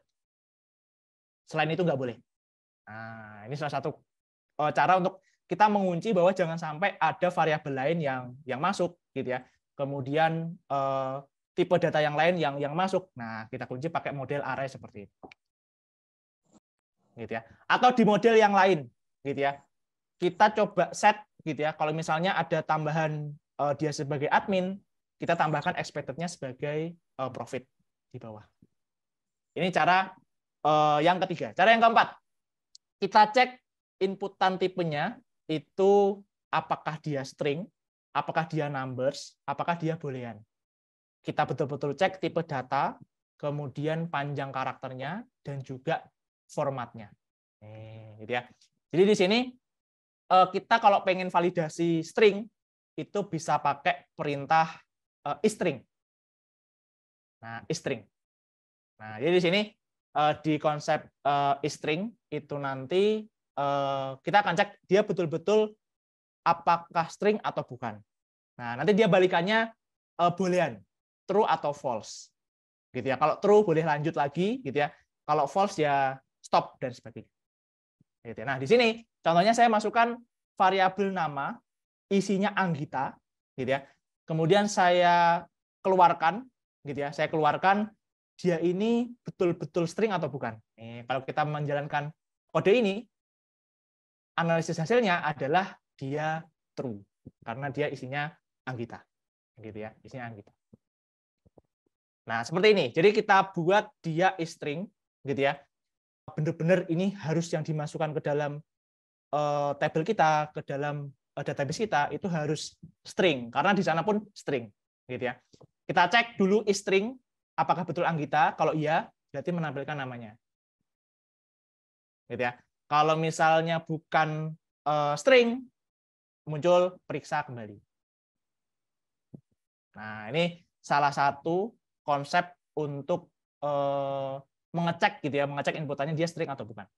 Selain itu nggak boleh. Nah, ini salah satu cara untuk kita mengunci bahwa jangan sampai ada variabel lain yang masuk gitu ya. Kemudian tipe data yang lain yang masuk. Nah, kita kunci pakai model array seperti itu. Gitu ya. Atau di model yang lain gitu ya. Kita coba set gitu ya. Kalau misalnya ada tambahan dia sebagai admin, kita tambahkan expected-nya sebagai profit di bawah. Ini cara yang ketiga. Cara yang keempat, kita cek inputan tipenya itu apakah dia string, apakah dia numbers, apakah dia boolean. Kita betul-betul cek tipe data, kemudian panjang karakternya, dan juga formatnya. Gitu ya. Jadi di sini kita kalau pengen validasi string, itu bisa pakai perintah isString. Nah, isString. Nah, jadi di sini di konsep isString itu nanti kita akan cek dia betul-betul apakah string atau bukan. Nah, nanti dia balikannya boolean, true atau false. Gitu ya. Kalau true boleh lanjut lagi gitu ya. Kalau false ya stop dan sebagainya. Gitu ya. Nah, di sini contohnya saya masukkan variabel nama, isinya Anggita gitu ya. Kemudian saya keluarkan gitu ya. Saya keluarkan dia ini betul-betul string atau bukan. Kalau kita menjalankan kode ini, analisis hasilnya adalah dia true karena dia isinya Anggita. Gitu ya, isinya Anggita. Nah, seperti ini. Jadi kita buat dia isString gitu ya. Benar-benar ini harus yang dimasukkan ke dalam tabel kita, ke dalam database kita itu harus string karena di sana pun string gitu ya. Kita cek dulu isString apakah betul Anggita. Kalau iya, berarti menampilkan namanya. Gitu ya. Kalau misalnya bukan string, muncul periksa kembali. Nah, ini salah satu konsep untuk mengecek gitu ya, mengecek inputannya dia string atau bukan.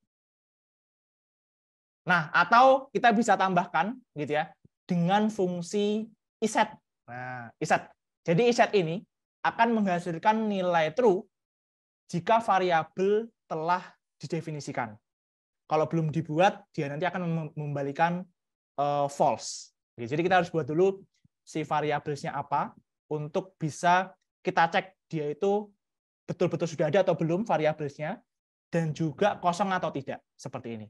Nah, atau kita bisa tambahkan gitu ya dengan fungsi iset. Nah, iset. Jadi iset ini akan menghasilkan nilai true jika variabel telah didefinisikan. Kalau belum dibuat, dia nanti akan membalikan false. Jadi kita harus buat dulu si variabelnya apa untuk bisa kita cek dia itu betul-betul sudah ada atau belum variabelnya, dan juga kosong atau tidak, seperti ini.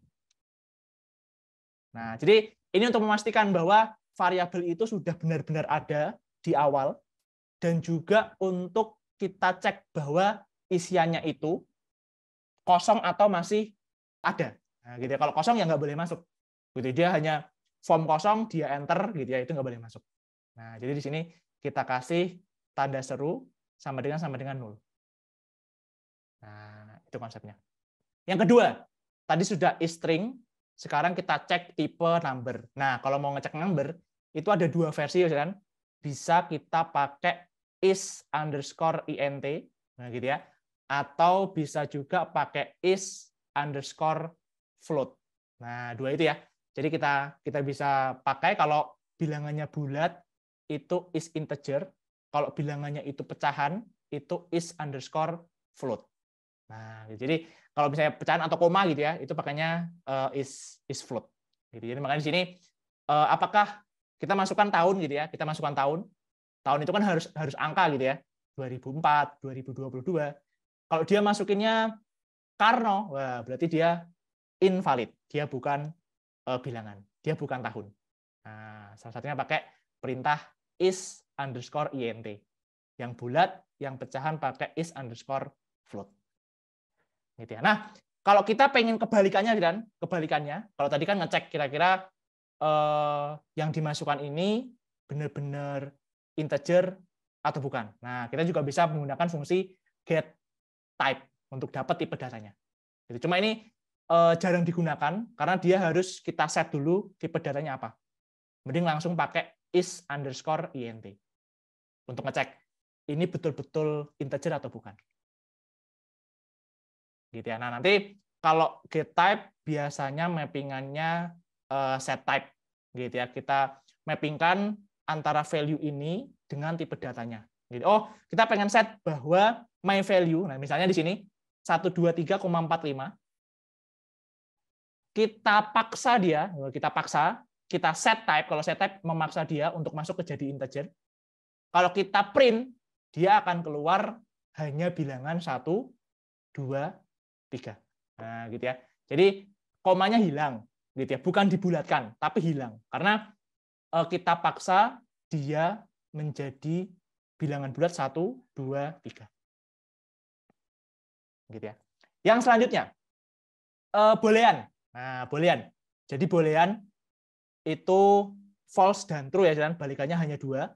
Nah, jadi ini untuk memastikan bahwa variabel itu sudah benar-benar ada di awal, dan juga untuk kita cek bahwa isiannya itu kosong atau masih ada. Nah, gitu ya. Kalau kosong ya nggak boleh masuk. Gitu, dia hanya form kosong, dia enter, gitu ya, itu nggak boleh masuk. Nah, jadi di sini kita kasih tanda seru sama dengan 0. Nah, itu konsepnya. Yang kedua, tadi sudah is string, sekarang kita cek tipe number. Nah, kalau mau ngecek number, itu ada dua versi kan. Bisa kita pakai is_int, nah gitu ya. Atau bisa juga pakai is_float. Nah, dua itu ya. Jadi kita bisa pakai kalau bilangannya bulat itu is integer, kalau bilangannya itu pecahan itu is_float. Nah, jadi kalau misalnya pecahan atau koma gitu ya, itu pakainya is float. Gitu. Jadi makanya di sini apakah kita masukkan tahun gitu ya? Kita masukkan tahun. Tahun itu kan harus angka gitu ya. 2004, 2022. Kalau dia masukinnya Karno, wah berarti dia invalid. Dia bukan bilangan. Dia bukan tahun. Nah, salah satunya pakai perintah is_int. Yang bulat, yang pecahan pakai is_float. Gitu ya. Nah, kalau kita pengen kebalikannya, dan kebalikannya, kalau tadi kan ngecek kira-kira yang dimasukkan ini benar-benar integer atau bukan. Nah, kita juga bisa menggunakan fungsi get type untuk dapat tipe datanya. Jadi, cuma ini jarang digunakan karena dia harus kita set dulu tipe datanya apa. Mending langsung pakai is_int untuk ngecek ini betul-betul integer atau bukan. Gitu ya. Nah, nanti kalau get type biasanya mappingannya set type gitu ya. Kita mappingkan antara value ini dengan tipe datanya. Gitu. Oh, kita pengen set bahwa my value, nah misalnya di sini 123,45, kita paksa dia, kita set type, kalau set type memaksa dia untuk masuk ke jadi integer. Kalau kita print, dia akan keluar hanya bilangan 1, 2, 3. Nah, gitu ya. Jadi komanya hilang, gitu ya. Bukan dibulatkan, tapi hilang. Karena kita paksa dia menjadi bilangan bulat 1, 2, 3. Gitu ya. Yang selanjutnya, boolean. Nah, boolean. Jadi boolean itu false dan true ya, dan balikannya hanya 2,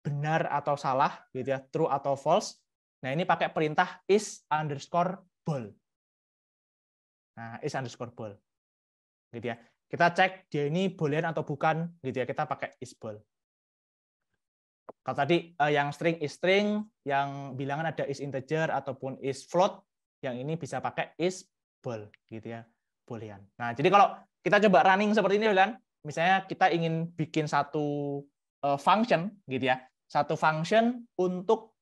benar atau salah, gitu ya, true atau false. Nah, ini pakai perintah is_bool. Nah, is_bool. Gitu ya. Kita cek dia ini boolean atau bukan, gitu ya. Kita pakai is_bool. Kalau tadi yang string is string, yang bilangan ada is integer ataupun is float, yang ini bisa pakai is_bool, gitu ya. Boolean. Nah, jadi kalau kita coba running seperti ini, kan, misalnya kita ingin bikin satu function, gitu ya. Satu function untuk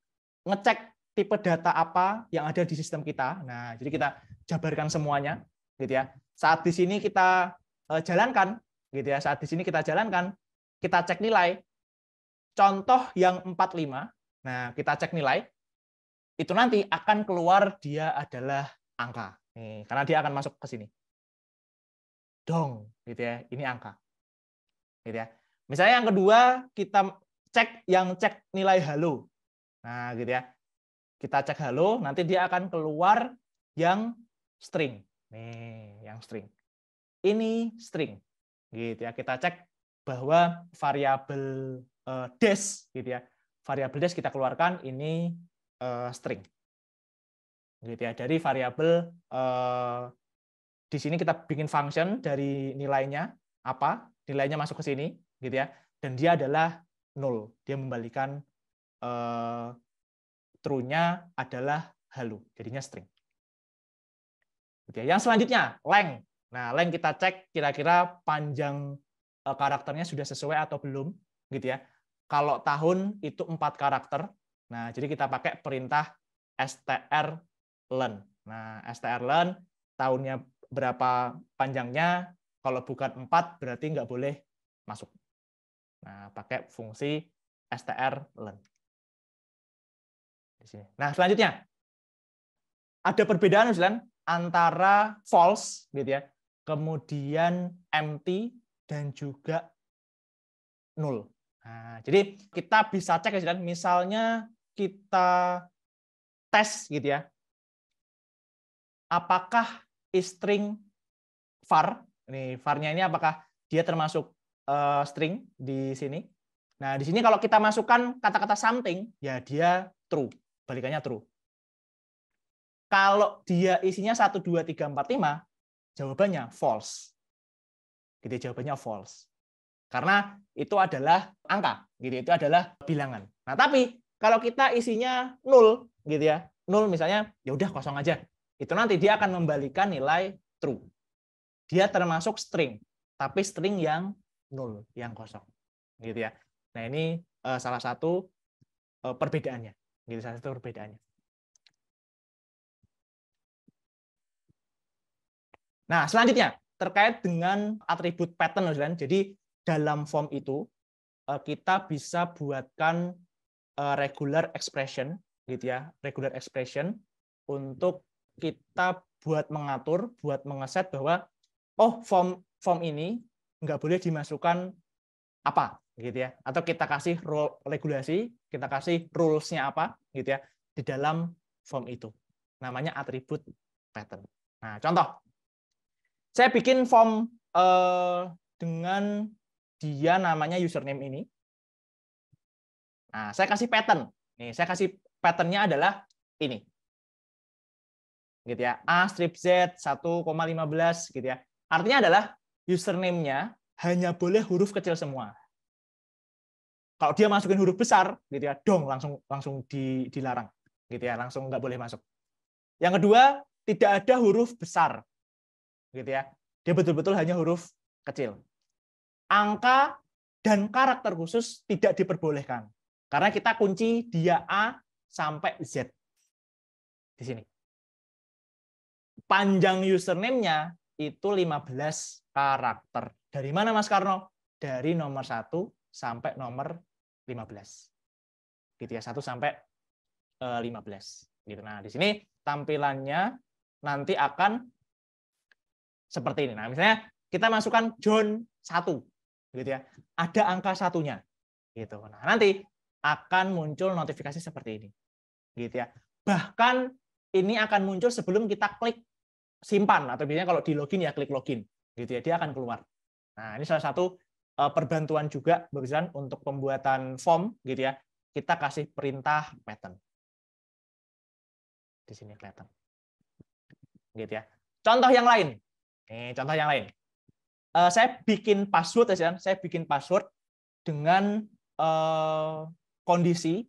ngecek tipe data apa yang ada di sistem kita. Nah, jadi kita jabarkan semuanya, gitu ya. Saat di sini kita jalankan, gitu ya. Saat di sini kita jalankan, kita cek nilai. Contoh yang 45. Nah, kita cek nilai. Itu nanti akan keluar dia adalah angka. Nih, karena dia akan masuk ke sini. Dong, gitu ya. Ini angka. Gitu ya. Misalnya yang kedua, kita cek nilai halo. Nah, gitu ya. Kita cek halo, nanti dia akan keluar yang string. Nih, yang string. Ini string. Gitu ya. Kita cek bahwa variabel dash, gitu ya. Variabel dash kita keluarkan ini string. Gitu ya. Dari variabel di sini kita bikin function dari nilainya apa? Nilainya masuk ke sini, gitu ya. Dan dia adalah 0. Dia membalikan true-nya adalah halo, jadinya string. Yang selanjutnya, length. Nah, lain kita cek kira-kira panjang karakternya sudah sesuai atau belum, gitu ya. Kalau tahun itu 4 karakter, nah jadi kita pakai perintah strlen. Nah, strlen tahunnya berapa panjangnya, kalau bukan 4 berarti nggak boleh masuk. Nah, pakai fungsi strlen. Di sini. Nah, selanjutnya ada perbedaan misalnya antara false gitu ya, kemudian empty dan juga null. Nah, jadi kita bisa cek ya, misalnya kita tes gitu ya, apakah string var, ini var-nya ini apakah dia termasuk string di sini. Nah, di sini kalau kita masukkan kata-kata something, ya dia true, balikannya true. Kalau dia isinya 1, 2, 3, 4, 5, jawabannya false. Gitu, jawabannya false. Karena itu adalah angka, gitu. Itu adalah bilangan. Nah, tapi kalau kita isinya 0, gitu ya. 0 misalnya, ya udah kosong aja. Itu nanti dia akan membalikan nilai true. Dia termasuk string, tapi string yang 0, yang kosong. Gitu ya. Nah, ini salah satu perbedaannya. Gitu, salah satu perbedaannya. Nah, selanjutnya terkait dengan atribut pattern. Jadi dalam form itu kita bisa buatkan regular expression, gitu ya, regular expression untuk kita buat mengatur, buat mengeset bahwa oh form ini nggak boleh dimasukkan apa, gitu ya, atau kita kasih regulasi, kita kasih rules-nya apa, gitu ya, di dalam form itu. Namanya atribut pattern. Nah, contoh. Saya bikin form dengan dia namanya username ini. Nah, saya kasih pattern. Nih, saya kasih patternnya adalah ini. Gitu ya. A strip Z 1,15 gitu ya. Artinya adalah username-nya hanya boleh huruf kecil semua. Kalau dia masukin huruf besar gitu ya, dong langsung dilarang gitu ya, langsung nggak boleh masuk. Yang kedua, tidak ada huruf besar. Gitu ya. Dia betul-betul hanya huruf kecil. Angka dan karakter khusus tidak diperbolehkan. Karena kita kunci dia A sampai Z. Di sini. Panjang username-nya itu 15 karakter. Dari mana Mas Karno? Dari nomor 1 sampai nomor 15. Gitu ya, 1 sampai 15. Gitu. Nah, di sini tampilannya nanti akan seperti ini. Nah, misalnya kita masukkan John 1, gitu ya. Ada angka satunya, gitu. Nah, nanti akan muncul notifikasi seperti ini, gitu ya. Bahkan ini akan muncul sebelum kita klik simpan, atau biasanya kalau di login ya klik login, gitu ya. Dia akan keluar. Nah, ini salah satu perbantuan juga barusan untuk pembuatan form, gitu ya. Kita kasih perintah pattern. Di sini kelihatan, gitu ya. Contoh yang lain. Nih, contoh yang lain. Saya bikin password, saya bikin password dengan kondisi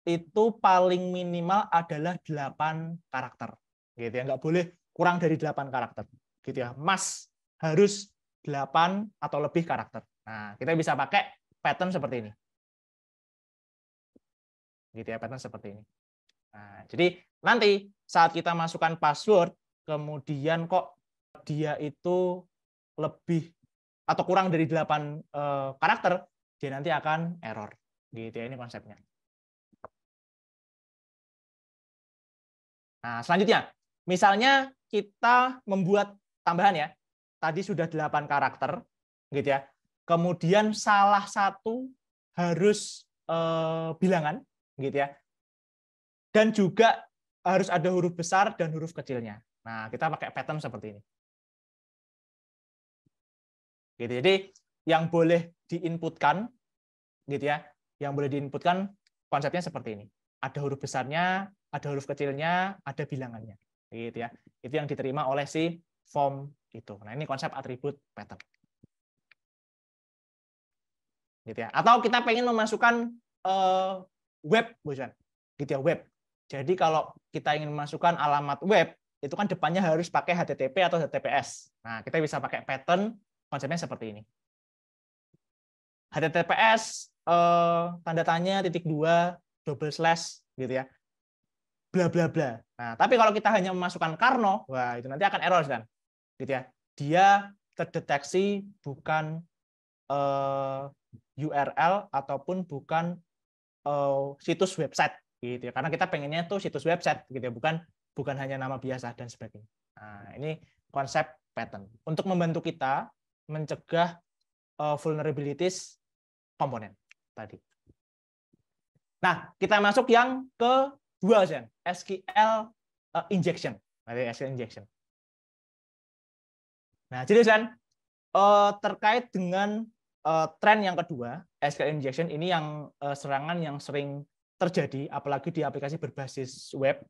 itu paling minimal adalah 8 karakter, gitu ya, nggak boleh kurang dari 8 karakter, gitu ya, mas harus 8 atau lebih karakter. Nah, kita bisa pakai pattern seperti ini, gitu ya, pattern seperti ini. Nah, jadi nanti saat kita masukkan password, kemudian kok dia itu lebih atau kurang dari 8 karakter, dia nanti akan error. Gitu ya, ini konsepnya. Nah, selanjutnya, misalnya kita membuat tambahan ya. Tadi sudah 8 karakter, gitu ya. Kemudian salah satu harus bilangan, gitu ya. Dan juga harus ada huruf besar dan huruf kecilnya. Nah, kita pakai pattern seperti ini. Gitu. Jadi yang boleh diinputkan, gitu ya, yang boleh diinputkan konsepnya seperti ini. Ada huruf besarnya, ada huruf kecilnya, ada bilangannya, gitu ya. Itu yang diterima oleh si form itu. Nah, ini konsep atribut pattern, gitu ya. Atau kita pengen memasukkan web, bosan, gitu ya, web. Jadi kalau kita ingin memasukkan alamat web, itu kan depannya harus pakai HTTP atau HTTPS. Nah, kita bisa pakai pattern, konsepnya seperti ini. HTTPS tanda tanya titik 2 double slash gitu ya. Bla bla bla. Nah, tapi kalau kita hanya memasukkan Karno, wah itu nanti akan error kan. Gitu ya. Dia terdeteksi bukan URL ataupun bukan situs website gitu ya. Karena kita pengennya tuh situs website gitu ya, bukan hanya nama biasa dan sebagainya. Nah, ini konsep pattern untuk membantu kita mencegah vulnerabilities komponen tadi. Nah, kita masuk yang kedua, SQL injection. SQL injection. Nah, jadi terkait dengan tren yang kedua, SQL injection ini yang serangan yang sering terjadi, apalagi di aplikasi berbasis web.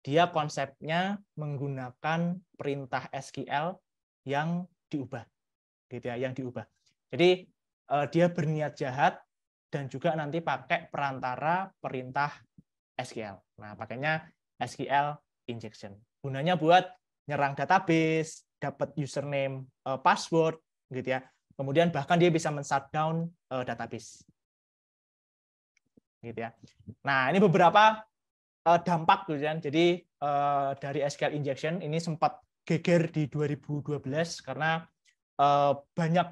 Dia konsepnya menggunakan perintah SQL yang diubah, gitu ya, yang diubah. Jadi dia berniat jahat dan juga nanti pakai perantara perintah SQL. Nah, pakainya SQL injection. Gunanya buat nyerang database, dapat username, password, gitu ya. Kemudian bahkan dia bisa men-shutdown database. Gitu ya. Nah, ini beberapa dampak gitu kan. Jadi dari SQL injection ini sempat geger di 2012 karena banyak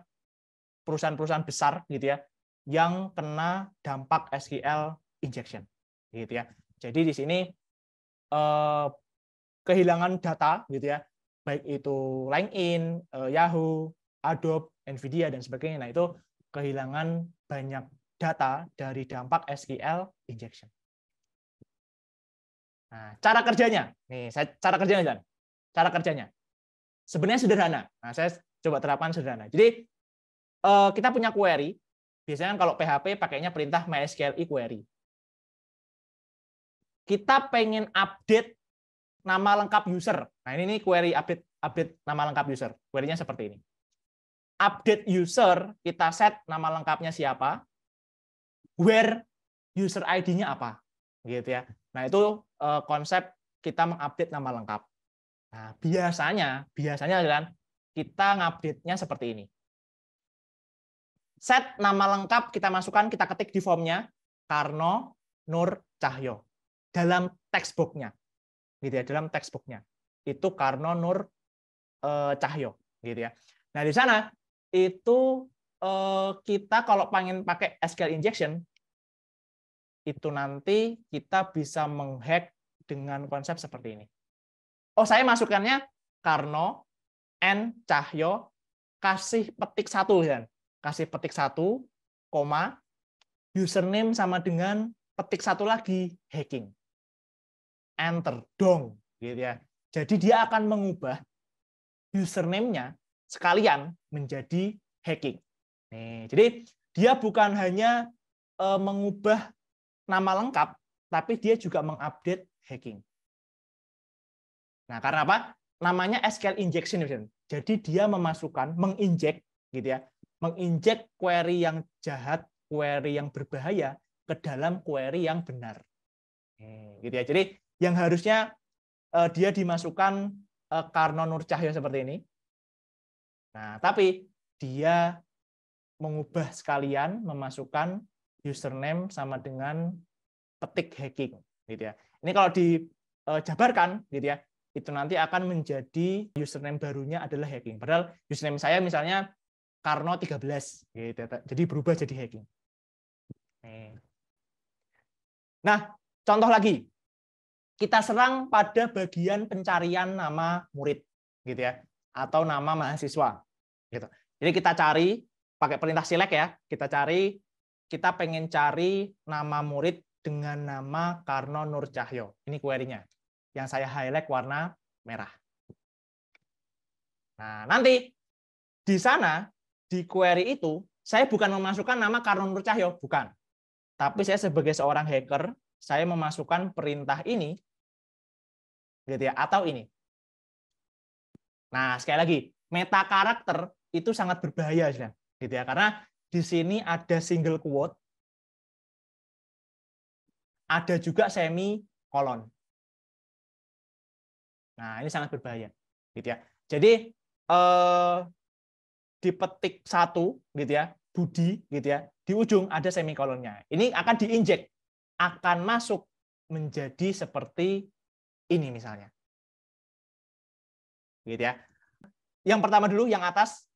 perusahaan-perusahaan besar gitu ya yang kena dampak SQL injection gitu ya. Jadi di sini kehilangan data gitu ya, baik itu LinkedIn, Yahoo, Adobe, Nvidia dan sebagainya. Nah, itu kehilangan banyak data dari dampak SQL injection. Nah, cara kerjanya. Nih, cara kerjanya Jan. Cara kerjanya. Sebenarnya sederhana. Nah, saya coba terapkan sederhana. Jadi kita punya query. Biasanya kalau PHP pakainya perintah MySQL query. Kita pengen update nama lengkap user. Nah, ini query update nama lengkap user. Query-nya seperti ini. Update user, kita set nama lengkapnya siapa, where user ID-nya apa. Gitu ya. Nah, itu konsep kita mengupdate nama lengkap. Nah, biasanya kan kita ngupdate-nya seperti ini. Set nama lengkap kita masukkan, kita ketik di formnya Karno Nur Cahyo dalam textbox-nya. Gitu ya, dalam textbook-nya. Itu Karno Nur Cahyo gitu ya. Nah, di sana itu kita kalau pengen pakai SQL injection itu nanti kita bisa menghack dengan konsep seperti ini. Oh, saya masukkannya Karno N Cahyo kasih petik 1 kan. Kasih petik 1, koma username sama dengan petik 1 lagi hacking. Enter dong gitu ya. Jadi dia akan mengubah username-nya sekalian menjadi hacking. Nih, jadi dia bukan hanya mengubah nama lengkap, tapi dia juga mengupdate hacking. Nah, karena apa? Namanya SQL injection. Jadi dia menginjek gitu ya, menginjek query yang jahat, query yang berbahaya ke dalam query yang benar. Gitu ya. Jadi yang harusnya dia dimasukkan Karno Nur Cahyo seperti ini. Nah, tapi dia mengubah sekalian, memasukkan username sama dengan petik hacking, gitu ya. Ini kalau dijabarkan, gitu ya, itu nanti akan menjadi username barunya adalah hacking. Padahal username saya misalnya Karno 13, gitu. Jadi berubah jadi hacking. Nah, contoh lagi. Kita serang pada bagian pencarian nama murid, gitu ya, atau nama mahasiswa, gitu. Jadi kita cari pakai perintah select ya, kita pengen cari nama murid dengan nama Karno Nur Cahyo. Ini query-nya, yang saya highlight warna merah. Nah, nanti di sana di query itu saya bukan memasukkan nama Karno Nur Cahyo, bukan. Tapi saya sebagai seorang hacker, saya memasukkan perintah ini, gitu ya, atau ini. Nah, sekali lagi, meta karakter itu sangat berbahaya, gitu ya, karena di sini ada single quote, ada juga semikolon. Nah, ini sangat berbahaya, gitu ya. Jadi dipetik satu, gitu ya, Budi, gitu ya, di ujung ada semikolonnya. Ini akan diinjek, akan masuk menjadi seperti ini misalnya, gitu ya. Yang pertama dulu, yang atas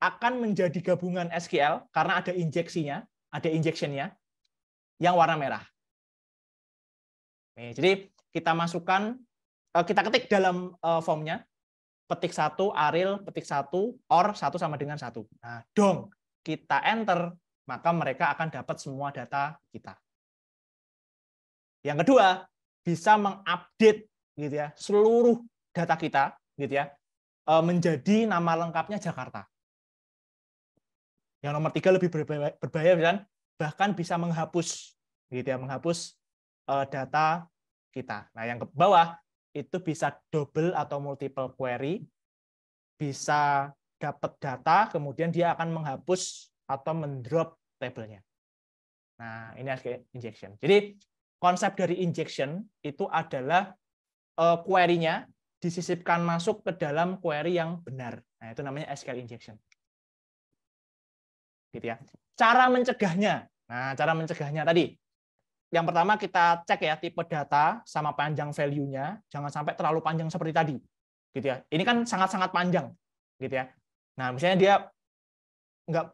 akan menjadi gabungan SQL karena ada injeksinya, ada injectionnya, yang warna merah. Nih, jadi kita masukkan, kita ketik dalam formnya, petik 1 Ariel, petik 1 OR 1 sama dengan 1. Nah, dong, kita enter, maka mereka akan dapat semua data kita. Yang kedua, bisa mengupdate gitu ya, seluruh data kita gitu ya, menjadi nama lengkapnya Jakarta. Yang nomor 3 lebih berbahaya kan, bahkan bisa menghapus gitu ya, menghapus data kita. Nah, yang ke bawah itu bisa double atau multiple query, bisa dapat data, kemudian dia akan menghapus atau mendrop tabelnya. Nah, ini SQL injection. Jadi konsep dari injection itu adalah query-nya disisipkan masuk ke dalam query yang benar. Nah, itu namanya SQL injection. Gitu ya. Cara mencegahnya. Nah, cara mencegahnya tadi. Yang pertama kita cek ya tipe data sama panjang value-nya, jangan sampai terlalu panjang seperti tadi. Gitu ya. Ini kan sangat-sangat panjang, gitu ya. Nah, misalnya dia nggak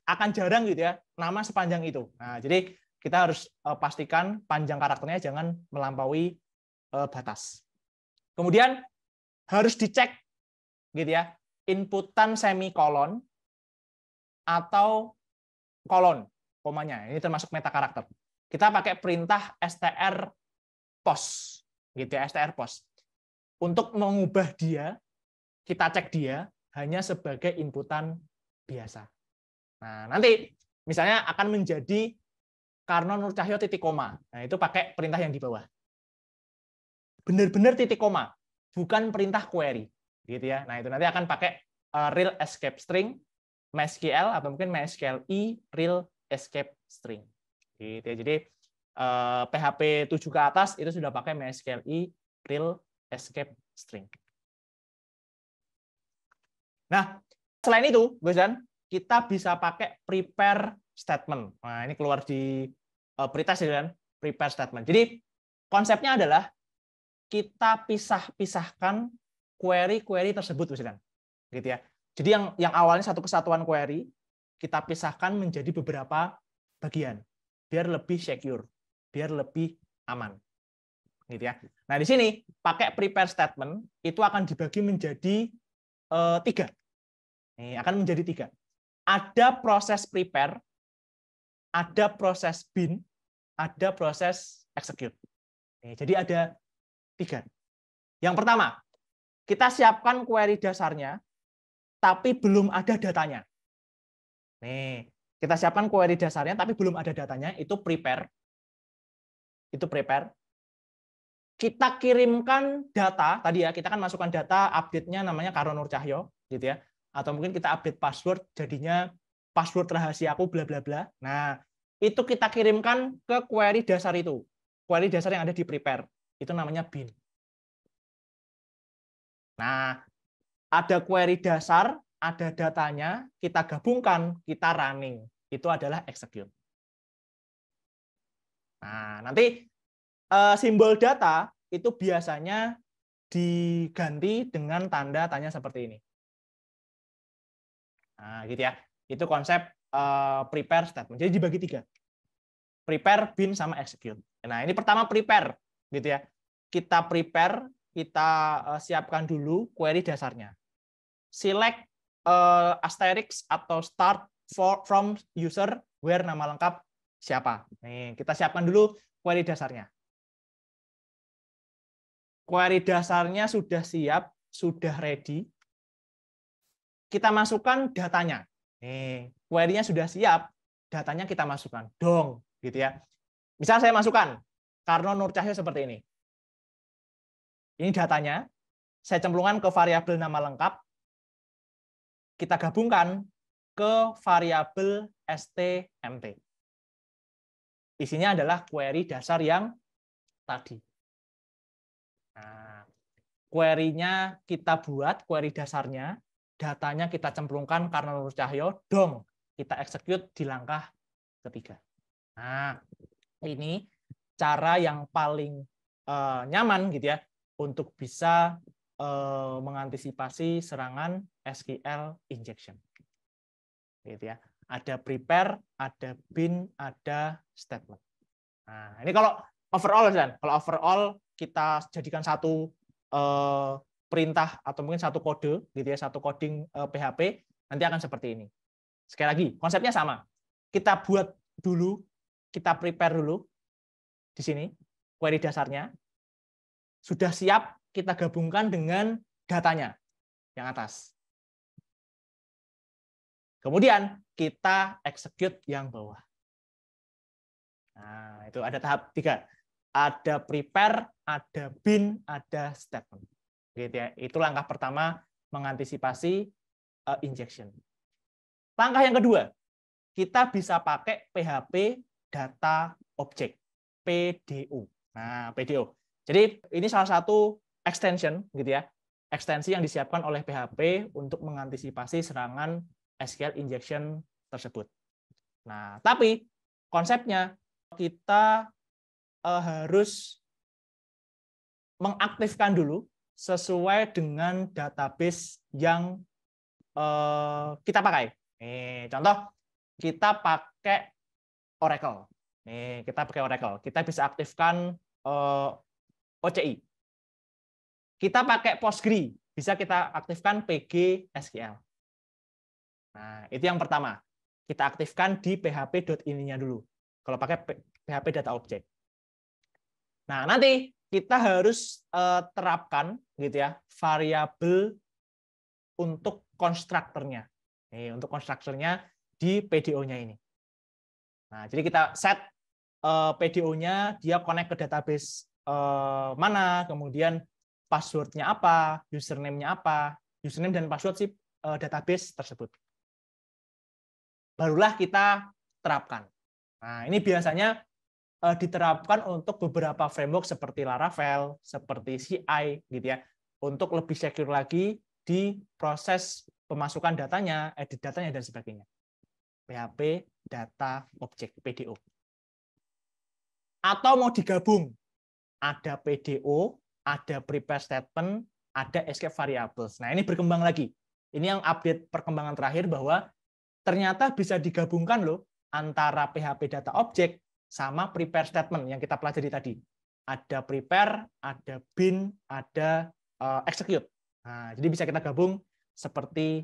akan jarang gitu ya nama sepanjang itu. Nah, jadi kita harus pastikan panjang karakternya jangan melampaui batas. Kemudian harus dicek gitu ya, inputan semikolon atau kolon, komanya. Ini termasuk meta karakter. Kita pakai perintah str post gitu ya, str post. Untuk mengubah dia, kita cek dia hanya sebagai inputan biasa. Nah, nanti misalnya akan menjadi Karno Nur Cahyo titik koma. Nah, itu pakai perintah yang di bawah. Benar-benar titik koma, bukan perintah query, gitu ya. Nah, itu nanti akan pakai real escape string, MySQL atau mungkin MySQL real escape string. Gitu ya. Jadi PHP 7 ke atas itu sudah pakai MySQL real escape string. Nah, selain itu, Guys, kita bisa pakai prepare statement. Nah, ini keluar di pretest ya kan, prepare statement. Jadi konsepnya adalah kita pisah-pisahkan query-query tersebut, Guys, gitu ya. Jadi yang awalnya satu kesatuan query kita pisahkan menjadi beberapa bagian biar lebih secure, biar lebih aman. Gitu ya. Nah, di sini pakai prepare statement itu akan dibagi menjadi 3. Nih, akan menjadi 3. Ada proses prepare, ada proses bin, ada proses execute. Jadi ada 3. Yang pertama, kita siapkan query dasarnya, tapi belum ada datanya. Nih, kita siapkan query dasarnya, tapi belum ada datanya, itu prepare. Itu prepare. Kita kirimkan data, tadi ya, kita kan masukkan data, update-nya namanya Karno Nur Cahyo, gitu ya. Atau mungkin kita update password, jadinya password rahasia aku, bla bla bla. Nah, itu kita kirimkan ke query dasar itu. Query dasar yang ada di prepare. Itu namanya bin. Nah, ada query dasar, ada datanya, kita gabungkan, kita running. Itu adalah execute. Nah, nanti simbol data itu biasanya diganti dengan tanda tanya seperti ini. Nah, gitu ya. Itu konsep prepare statement. Jadi dibagi 3. Prepare, bin, sama execute. Nah, ini pertama prepare, gitu ya. Kita prepare, kita siapkan dulu query dasarnya. Select asterisk atau start from user where nama lengkap siapa. Nih, kita siapkan dulu query dasarnya. Query dasarnya sudah siap, sudah ready. Kita masukkan datanya. Nih, query-nya sudah siap, datanya kita masukkan. Dong, gitu ya. Misal saya masukkan Karno Nur Cahyo seperti ini. Ini datanya, saya cemplungkan ke variabel nama lengkap, kita gabungkan ke variabel stmt. Isinya adalah query dasar yang tadi. Nah, query-nya kita buat, query dasarnya, datanya kita cemplungkan karena Nur Cahyo, dong kita execute di langkah ketiga. Nah, ini cara yang paling nyaman gitu ya untuk bisa mengantisipasi serangan SQL injection. Gitu ya. Ada prepare, ada bin, ada statement. Nah, ini kalau overall, kalau overall kita jadikan satu perintah atau mungkin satu kode, gitu ya, satu coding PHP, nanti akan seperti ini. Sekali lagi, konsepnya sama. Kita buat dulu, kita prepare dulu di sini query dasarnya. Sudah siap, kita gabungkan dengan datanya yang atas. Kemudian kita execute yang bawah. Nah, itu ada tahap 3. Ada prepare, ada bin, ada statement. Gitu ya. Itu langkah pertama mengantisipasi injection. Langkah yang kedua, kita bisa pakai PHP data object, PDO. Nah, PDO. Jadi ini salah satu extension gitu ya. Ekstensi yang disiapkan oleh PHP untuk mengantisipasi serangan SQL injection tersebut. Nah, tapi konsepnya kita harus mengaktifkan dulu sesuai dengan database yang kita pakai. Nih, contoh kita pakai Oracle. Nih, kita pakai Oracle. Kita bisa aktifkan OCI. Kita pakai Postgre, bisa kita aktifkan PGSQL. Nah, itu yang pertama. Kita aktifkan di php.ini-nya dulu. Kalau pakai PHP data object. Nah, nanti kita harus terapkan gitu ya, variabel untuk konstruktornya. Nih, untuk konstruktornya di PDO-nya ini. Nah, jadi kita set PDO-nya, dia connect ke database mana, kemudian password-nya apa, username-nya apa, username dan password si database tersebut. Barulah kita terapkan. Nah, ini biasanya diterapkan untuk beberapa framework seperti Laravel, seperti CI, gitu ya, untuk lebih secure lagi di proses pemasukan datanya, edit datanya, dan sebagainya. PHP data object, PDO. Atau mau digabung, ada PDO, ada prepare statement, ada escape variables. Nah, ini berkembang lagi. Ini yang update perkembangan terakhir bahwa ternyata bisa digabungkan loh antara PHP data object sama prepare statement yang kita pelajari tadi. Ada prepare, ada bin, ada execute. Nah, jadi bisa kita gabung seperti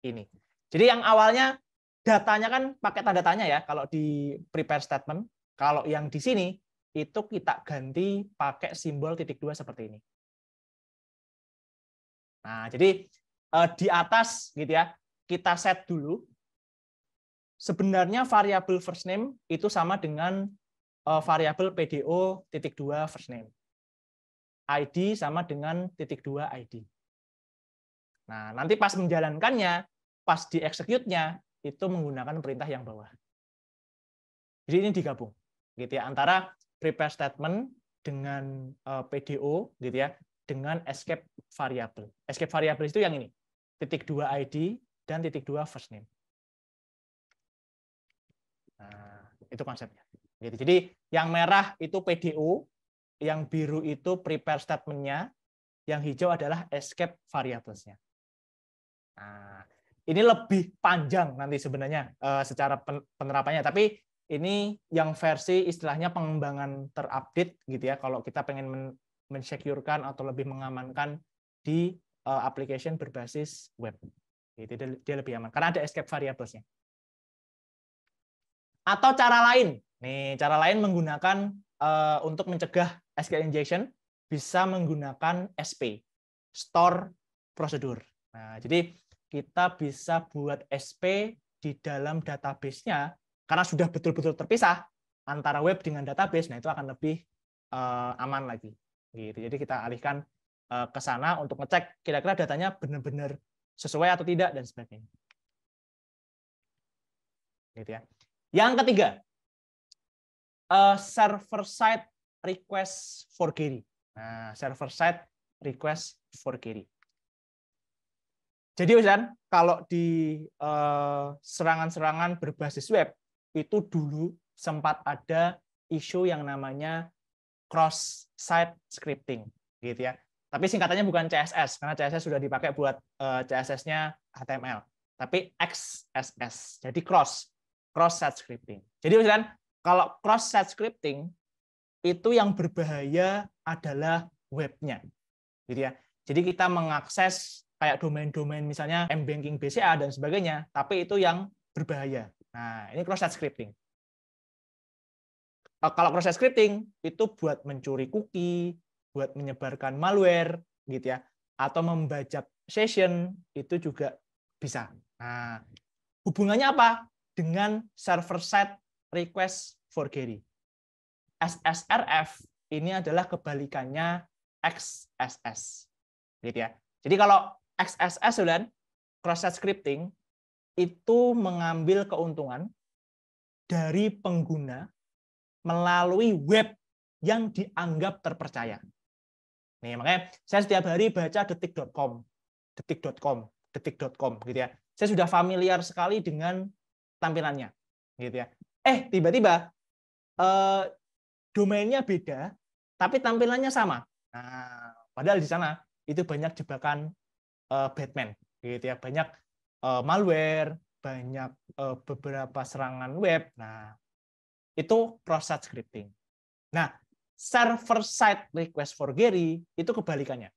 ini. Jadi yang awalnya datanya kan pakai tanda tanya ya kalau di prepare statement. Kalau yang di sini itu kita ganti pakai simbol titik 2 seperti ini. Nah, jadi di atas gitu ya, kita set dulu. Sebenarnya variabel first name itu sama dengan variabel PDO titik 2 first name. ID sama dengan titik 2 ID. Nah, nanti pas menjalankannya, pas di execute-nya, itu menggunakan perintah yang bawah. Jadi ini digabung, gitu ya, antara prepare statement dengan PDO, gitu ya, dengan escape variable. Escape variable itu yang ini, titik 2 ID dan titik 2 first name. Nah, itu konsepnya. Gitu. Jadi yang merah itu PDO, yang biru itu prepare statement-nya, yang hijau adalah escape variables-nya. Nah, ini lebih panjang nanti sebenarnya secara penerapannya, tapi ini yang versi istilahnya pengembangan terupdate gitu ya. Kalau kita pengen mensecurekan atau lebih mengamankan di application berbasis web, gitu, dia lebih aman karena ada escape variables-nya. Atau cara lain, nih cara lain menggunakan untuk mencegah SQL injection bisa menggunakan SP, store procedure. Nah, jadi kita bisa buat SP di dalam database-nya karena sudah betul-betul terpisah antara web dengan database. Nah, itu akan lebih aman lagi. Gitu. Jadi kita alihkan ke sana untuk ngecek kira-kira datanya benar-benar sesuai atau tidak dan sebagainya. Gitu ya. Yang ketiga, server side request for query. Nah, server side request for query. Jadi Ustaz, kalau di serangan-serangan berbasis web itu dulu sempat ada isu yang namanya cross-site scripting, gitu ya. Tapi singkatannya bukan CSS karena CSS sudah dipakai buat CSS-nya HTML, tapi XSS. Jadi cross-site scripting. Jadi Ustaz, kalau cross-site scripting itu yang berbahaya adalah webnya, gitu ya. Jadi kita mengakses kayak domain-domain misalnya mBanking BCA dan sebagainya, tapi itu yang berbahaya. Nah, ini cross-site scripting. Kalau cross-site scripting itu buat mencuri cookie, buat menyebarkan malware, gitu ya, atau membajak session itu juga bisa. Nah, hubungannya apa dengan server-side request for query? SSRF ini adalah kebalikannya XSS, gitu ya. Jadi kalau XSS dan cross-site scripting itu mengambil keuntungan dari pengguna melalui web yang dianggap terpercaya. Nih, makanya saya setiap hari baca detik.com, gitu ya. Saya sudah familiar sekali dengan tampilannya, gitu ya. Tiba-tiba domainnya beda, tapi tampilannya sama. Nah, padahal di sana itu banyak jebakan Batman, gitu ya. Banyak malware, banyak beberapa serangan web. Nah, itu cross-site scripting. Nah, server-side request for query itu kebalikannya.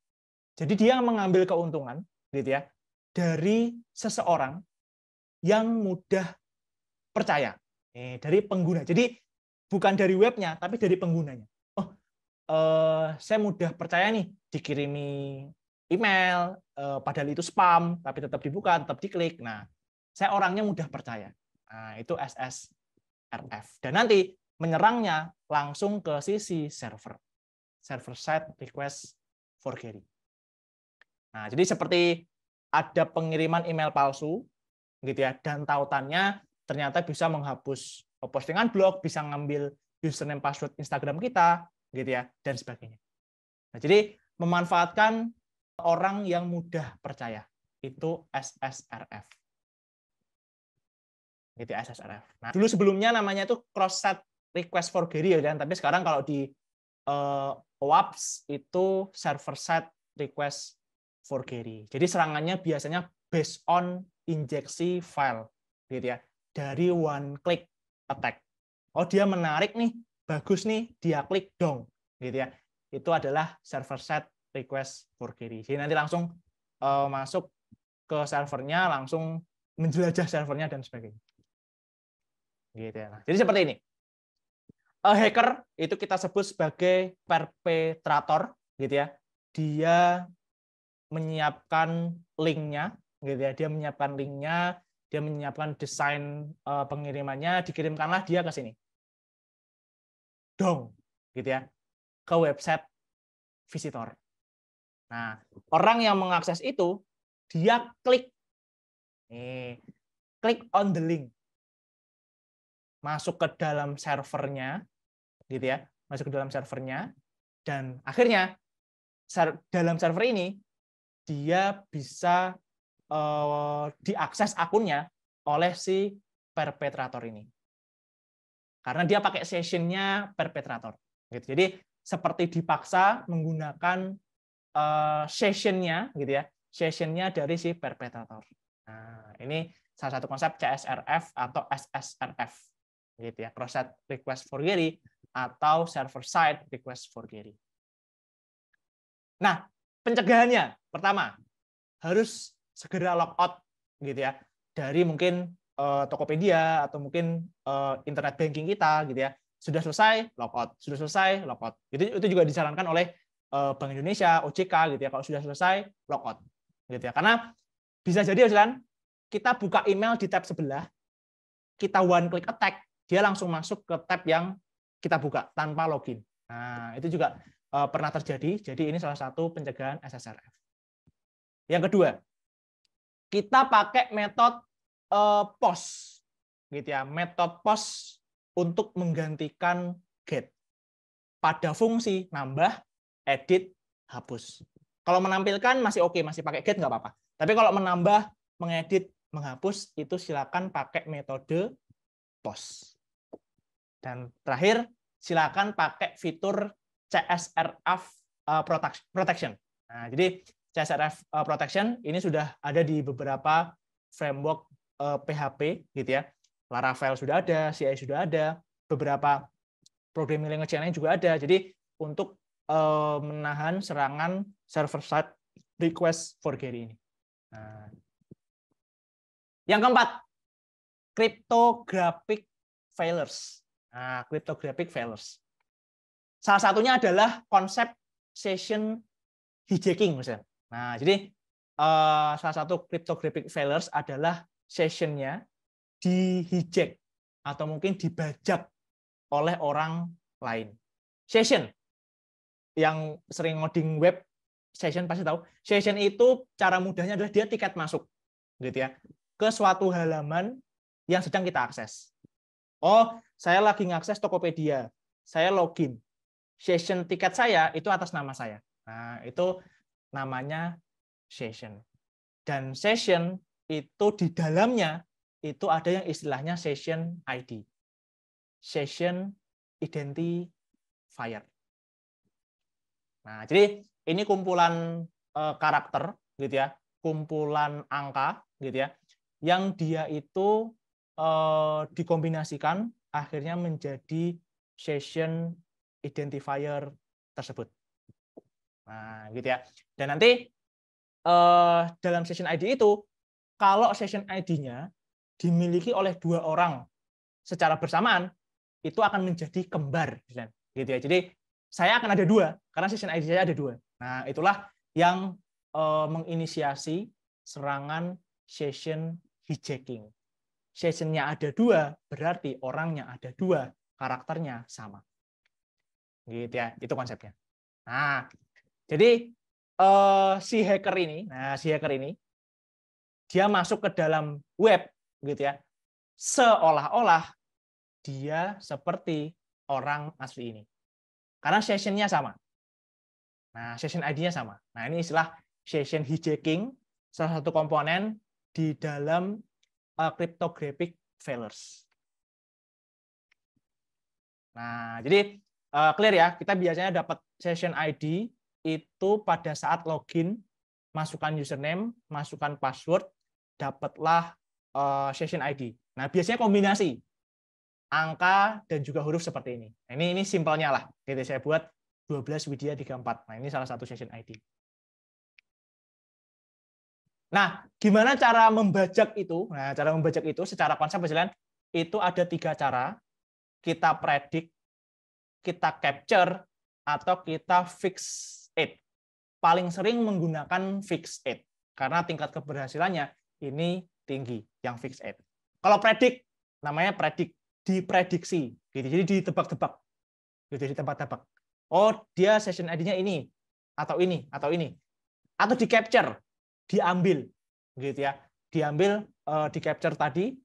Jadi dia mengambil keuntungan, gitu ya, dari seseorang yang mudah percaya, dari pengguna. Jadi bukan dari webnya, tapi dari penggunanya. Saya mudah percaya nih dikirimi email, padahal itu spam, tapi tetap dibuka, tetap diklik. Nah, saya orangnya mudah percaya. Nah, itu SSRF. Dan nanti menyerangnya langsung ke sisi server-side request for query. Nah, jadi seperti ada pengiriman email palsu, gitu ya, dan tautannya ternyata bisa menghapus postingan blog, bisa ngambil username password Instagram kita, gitu ya, dan sebagainya. Nah, jadi memanfaatkan orang yang mudah percaya itu SSRF. Gitu SSRF. Nah, dulu sebelumnya namanya itu cross-site request for query ya, tapi sekarang kalau di OWASP itu server-side request for query. Jadi serangannya biasanya based on injeksi file, gitu ya, dari one click attack. Oh, dia menarik nih, bagus nih, dia klik dong, gitu ya. Itu adalah server-side request for query. Jadi nanti langsung masuk ke servernya, langsung menjelajah servernya dan sebagainya. Gitu ya. Nah, jadi seperti ini. Hacker itu kita sebut sebagai perpetrator, gitu ya. Dia menyiapkan linknya, gitu ya. Dia menyiapkan linknya, dia menyiapkan desain pengirimannya, dikirimkanlah dia ke sini, dong, gitu ya, ke website visitor. Nah, orang yang mengakses itu dia klik, klik on the link, masuk ke dalam servernya, gitu ya, masuk ke dalam servernya, dan akhirnya dalam server ini dia bisa diakses akunnya oleh si perpetrator ini, karena dia pakai sessionnya perpetrator, gitu. Jadi seperti dipaksa menggunakan sessionnya, gitu ya, sessionnya dari si perpetrator. Nah, ini salah satu konsep CSRF atau SSRF, gitu ya, cross-site request for query atau server-side request for query. Nah, pencegahannya pertama harus segera logout, gitu ya, dari mungkin Tokopedia atau mungkin internet banking kita, gitu ya. Sudah selesai logout, sudah selesai logout. Itu juga disarankan oleh Bank Indonesia, OJK, gitu ya. Kalau sudah selesai logout, gitu ya. Karena bisa jadi kan kita buka email di tab sebelah, kita one click attack, dia langsung masuk ke tab yang kita buka tanpa login. Nah, itu juga pernah terjadi. Jadi ini salah satu pencegahan SSRF. Yang kedua, kita pakai metode post, gitu ya, metode post untuk menggantikan get pada fungsi nambah, edit, hapus. Kalau menampilkan masih oke, masih pakai get nggak apa-apa. Tapi kalau menambah, mengedit, menghapus, itu silakan pakai metode post. Dan terakhir, silakan pakai fitur CSRF protection. Nah, jadi CSRF protection ini sudah ada di beberapa framework PHP gitu ya. Laravel sudah ada, CI sudah ada, beberapa programming language yang lain juga ada. Jadi untuk menahan serangan server-side request forgery ini. Nah. Yang keempat, cryptographic failures. Nah, cryptographic failures. Salah satunya adalah konsep session hijacking misalnya. Nah, jadi salah satu cryptographic failures adalah sessionnya di-hijack atau mungkin dibajak oleh orang lain. Session yang sering ngoding web, session pasti tahu. Session itu cara mudahnya adalah dia tiket masuk, gitu ya, ke suatu halaman yang sedang kita akses. Oh, saya lagi ngakses Tokopedia, saya login. Session tiket saya itu atas nama saya. Nah, itu namanya session. Dan session itu di dalamnya itu ada yang istilahnya session ID. Session identifier. Nah, jadi ini kumpulan karakter gitu ya, kumpulan angka gitu ya, yang dia itu dikombinasikan akhirnya menjadi session identifier tersebut. Nah, gitu ya. Dan nanti dalam session ID itu, kalau session ID-nya dimiliki oleh 2 orang secara bersamaan, itu akan menjadi kembar, gitu ya. Jadi saya akan ada 2 karena session ID saya ada 2. Nah, itulah yang menginisiasi serangan session hijacking. Sessionnya ada 2, berarti orangnya ada 2, karakternya sama. Gitu ya, itu konsepnya. Nah, jadi si hacker ini dia masuk ke dalam web gitu ya, seolah-olah dia seperti orang asli ini. Karena sessionnya sama. Nah, session ID-nya sama. Nah, ini istilah session hijacking, salah satu komponen di dalam cryptographic failures. Nah, jadi clear ya, kita biasanya dapat session ID itu pada saat login, masukkan username, masukkan password, dapatlah session ID. Nah, biasanya kombinasi angka dan juga huruf seperti ini. Nah, ini simpelnya lah. Gitu saya buat 12 Widya 34. Nah, ini salah satu session ID. Nah, gimana cara membajak itu? Nah, cara membajak itu secara konsep misalnya itu ada 3 cara. Kita predict, kita capture, atau kita fix it. Paling sering menggunakan fix it karena tingkat keberhasilannya ini tinggi yang fix it. Kalau predict namanya predict, diprediksi gitu. Jadi ditebak-tebak. Gitu, ditebak-tebak. Oh, dia session ID-nya ini atau ini atau ini. Atau di capture, diambil gitu ya. Diambil di capture tadi,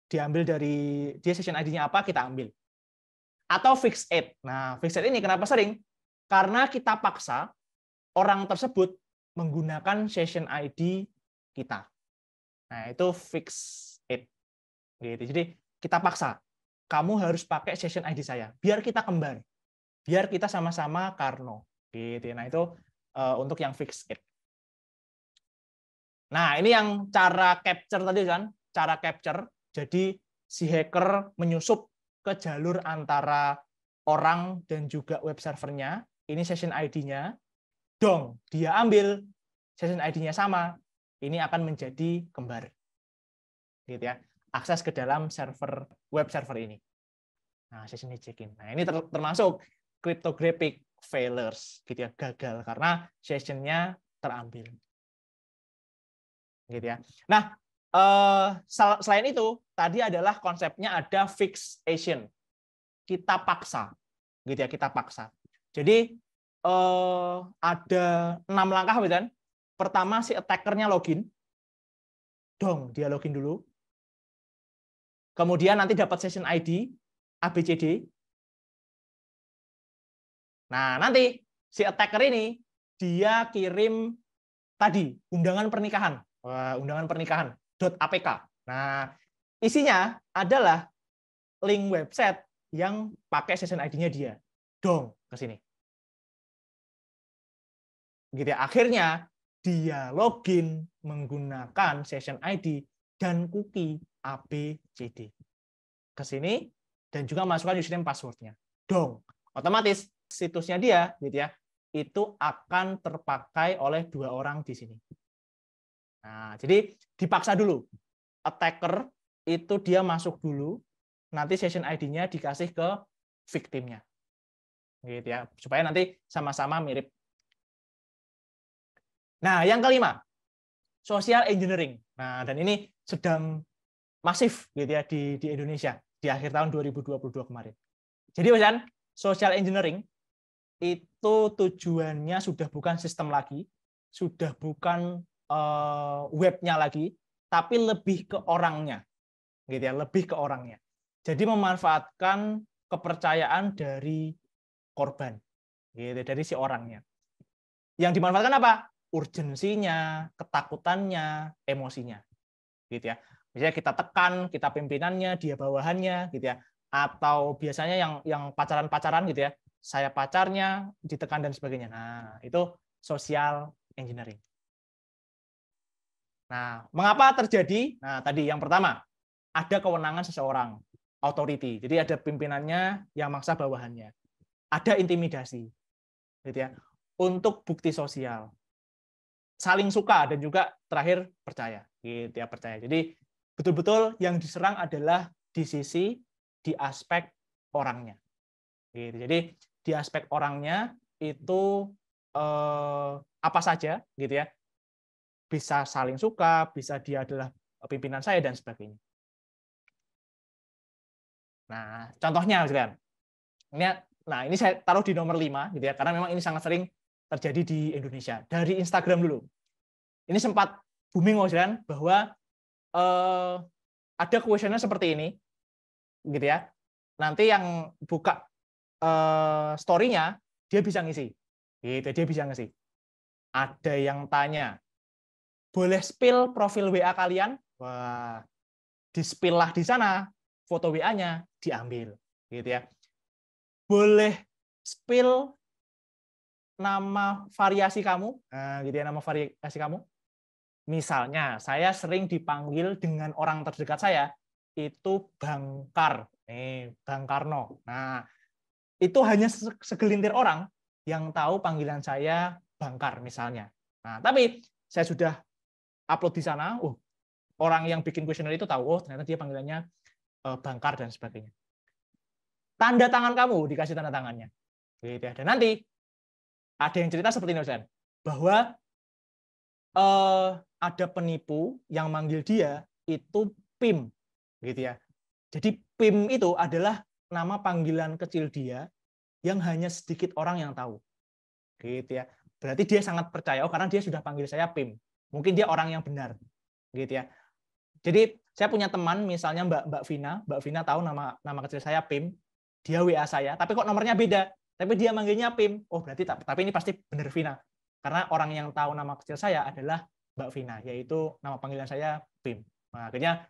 diambil dari dia session ID-nya apa, kita ambil. Atau fix it. Nah, fix it ini kenapa sering? Karena kita paksa orang tersebut menggunakan session ID kita. Nah, itu fix it. Gitu. Jadi kita paksa, kamu harus pakai session ID saya, biar kita kembar, biar kita sama-sama Karno. Gitu. Nah, itu untuk yang fix it. Nah, ini yang cara capture tadi kan, cara capture. Jadi si hacker menyusup ke jalur antara orang dan juga web servernya. Ini session ID-nya. Dong, dia ambil session ID-nya sama. Ini akan menjadi kembar. Gitu ya. Akses ke dalam server web server ini. Nah, session hijacking. Nah, ini termasuk cryptographic failures, gitu ya, gagal karena session-nya terambil. Gitu ya. Nah, selain itu tadi adalah konsepnya ada fixation. Kita paksa. Gitu ya, kita paksa. Jadi ada 6 langkah kan. Pertama si attacker-nya login. Dong, dia login dulu. Kemudian nanti dapat session ID ABCD. Nah, nanti si attacker ini dia kirim tadi undangan pernikahan, undangan pernikahan .apk. Nah, isinya adalah link website yang pakai session ID-nya dia. Dong, ke sini. Gitu ya. Akhirnya dia login menggunakan session ID dan cookie ABCD. Ke sini dan juga masukkan username password-nya. Dong, otomatis situsnya dia gitu ya, itu akan terpakai oleh 2 orang di sini. Nah, jadi dipaksa dulu. Attacker itu dia masuk dulu, nanti session ID-nya dikasih ke victimnya. Gitu ya, supaya nanti sama-sama mirip. Nah, yang kelima, social engineering. Nah, dan ini sedang masif gitu ya di Indonesia di akhir tahun 2022 kemarin. Jadi, Mas, social engineering itu tujuannya sudah bukan sistem lagi, sudah bukan webnya lagi, tapi lebih ke orangnya, gitu ya, lebih ke orangnya. Jadi memanfaatkan kepercayaan dari korban, gitu, dari si orangnya. Yang dimanfaatkan apa? Urgensinya, ketakutannya, emosinya, gitu ya. Misalnya kita tekan, kita pimpinannya, dia bawahannya, gitu ya. Atau biasanya yang pacaran-pacaran gitu ya, saya pacarnya ditekan dan sebagainya. Nah, itu social engineering. Nah, mengapa terjadi? Nah, tadi yang pertama, ada kewenangan seseorang, authority. Jadi ada pimpinannya yang maksa bawahannya. Ada intimidasi, gitu ya. Untuk bukti sosial, saling suka dan juga terakhir percaya, gitu ya, percaya. Jadi betul-betul yang diserang adalah di aspek orangnya. Gitu. Jadi di aspek orangnya itu apa saja, gitu ya. Bisa saling suka, bisa dia adalah pimpinan saya dan sebagainya. Nah, contohnya, Mas. Ini saya taruh di nomor 5, gitu ya, karena memang ini sangat sering terjadi di Indonesia. Dari Instagram dulu. Ini sempat booming, Mas, bahwa ada questionnya seperti ini, gitu ya. Nanti yang buka story-nya dia bisa ngisi, gitu, dia bisa ngisi. Ada yang tanya, boleh spill profil WA kalian? Wah, di-spill lah di sana, foto WA-nya diambil, gitu ya. Boleh spill nama variasi kamu, nah, gitu ya, nama variasi kamu. Misalnya, saya sering dipanggil dengan orang terdekat saya itu Bang Kar, Bang Karno. Nah, itu hanya segelintir orang yang tahu panggilan saya Bang Kar misalnya. Nah, tapi saya sudah upload di sana, orang yang bikin kuesioner itu tahu, ternyata dia panggilannya Bang Kar dan sebagainya. Tanda tangan kamu dikasih tanda tangannya, gitu ya. Dan nanti ada yang cerita seperti ini, Ustaz, bahwa ada penipu yang manggil dia itu PIM, gitu ya. Jadi PIM itu adalah nama panggilan kecil dia yang hanya sedikit orang yang tahu, gitu ya. Berarti dia sangat percaya, karena dia sudah panggil saya PIM. Mungkin dia orang yang benar, gitu ya. Jadi saya punya teman, misalnya Mbak Vina tahu nama kecil saya PIM, dia WA saya, tapi kok nomornya beda, tapi dia manggilnya PIM. Oh, berarti tapi ini pasti benar Vina. Karena orang yang tahu nama kecil saya adalah Mbak Vina, yaitu nama panggilan saya PIM. Nah, akhirnya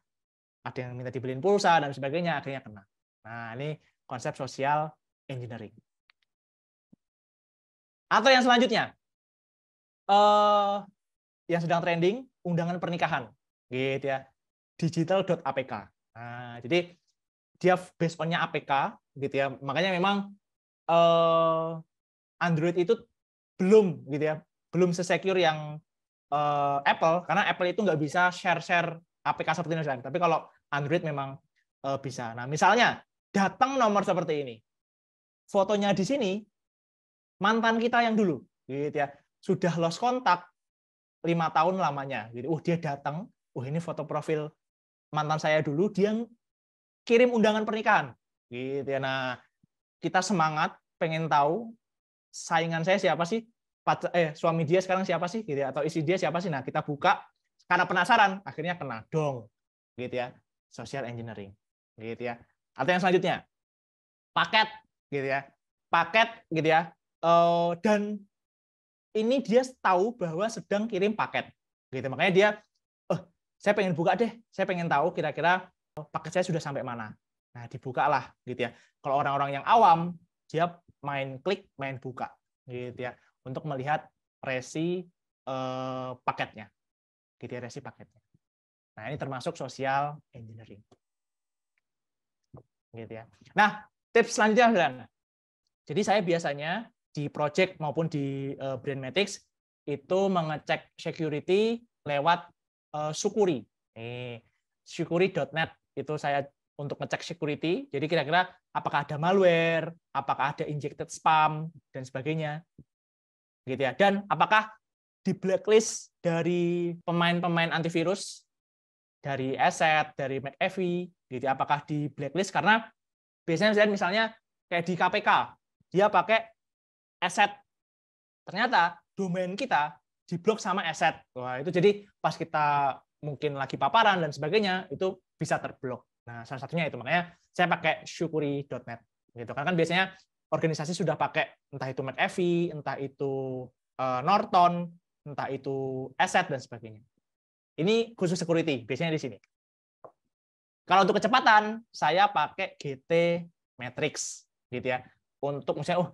ada yang minta dibeliin pulsa dan sebagainya, akhirnya kena. Nah, ini konsep social engineering. Atau yang selanjutnya, yang sedang trending, undangan pernikahan, gitu ya, digital.apk. Nah, jadi dia based on-nya APK, gitu ya. Makanya memang Android itu belum, gitu ya, belum sesecure yang Apple, karena Apple itu nggak bisa share APK seperti ini. Tapi kalau Android memang bisa. Nah, misalnya datang nomor seperti ini, fotonya di sini mantan kita yang dulu, gitu ya, sudah lost kontak 5 tahun lamanya. Gitu. Dia datang, ini foto profil mantan saya dulu, dia kirim undangan pernikahan. Gitu ya. Nah, kita semangat pengen tahu saingan saya siapa sih? Suami dia sekarang siapa sih? Gitu ya. Atau istri dia siapa sih? Nah, kita buka karena penasaran, akhirnya kena dong. Gitu ya. Social engineering. Gitu ya. Atau yang selanjutnya, paket gitu ya. Paket gitu ya. Dan ini dia tahu bahwa sedang kirim paket. Gitu. Makanya dia, saya pengen buka deh, saya pengen tahu kira-kira paket saya sudah sampai mana. Nah, dibukalah gitu ya. Kalau orang-orang yang awam, dia main klik, main buka gitu ya, untuk melihat resi paketnya. Gitu ya, resi paketnya. Nah, ini termasuk social engineering. Gitu ya. Nah, tips selanjutnya, jadi saya biasanya di project maupun di Brandmatics itu mengecek security lewat Sucuri. Sucuri.net itu saya untuk ngecek security. Jadi kira-kira apakah ada malware, apakah ada injected spam dan sebagainya. Gitu ya. Dan apakah di blacklist dari pemain-pemain antivirus, dari Asset, dari McAfee, gitu. Apakah di blacklist karena biasanya misalnya kayak di KPK, dia pakai Asset. Ternyata domain kita diblok sama Asset. Wah, itu jadi pas kita mungkin lagi paparan dan sebagainya, itu bisa terblok. Nah, salah satunya itu. Makanya saya pakai Sucuri.net. Gitu. Karena kan biasanya organisasi sudah pakai entah itu McAfee, entah itu Norton, entah itu Asset dan sebagainya. Ini khusus security, biasanya di sini. Kalau untuk kecepatan, saya pakai GT Matrix, gitu ya. Untuk misalnya,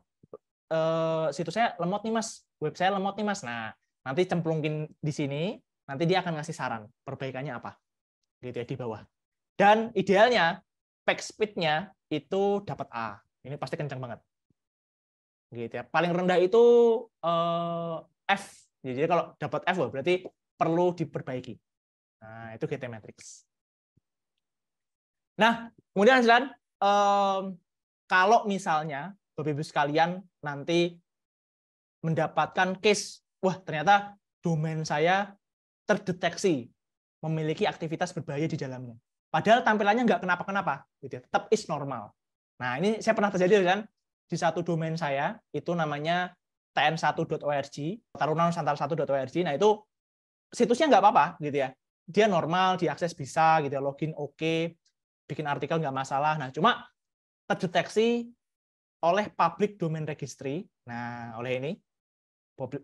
situs saya lemot nih mas, web saya lemot nih mas. Nah, nanti cemplungin di sini, nanti dia akan ngasih saran perbaikannya apa, gitu ya di bawah. Dan idealnya page speed-nya itu dapat A. Ini pasti kencang banget, gitu ya. Paling rendah itu F. Jadi kalau dapat F berarti perlu diperbaiki. Nah, itu GT Matrix. Nah, kemudian kalau misalnya Bapak Ibu sekalian nanti mendapatkan case, wah ternyata domain saya terdeteksi memiliki aktivitas berbahaya di dalamnya. Padahal tampilannya nggak kenapa-kenapa, gitu ya, tetap is normal. Nah, ini saya pernah terjadi kan di satu domain saya, itu namanya tn1.org, tarunanusantara1.org. Nah, itu situsnya nggak apa-apa, gitu ya. Dia normal, diakses bisa, gitu ya, login oke, bikin artikel nggak masalah. Nah, cuma terdeteksi oleh public domain registry. Nah, oleh ini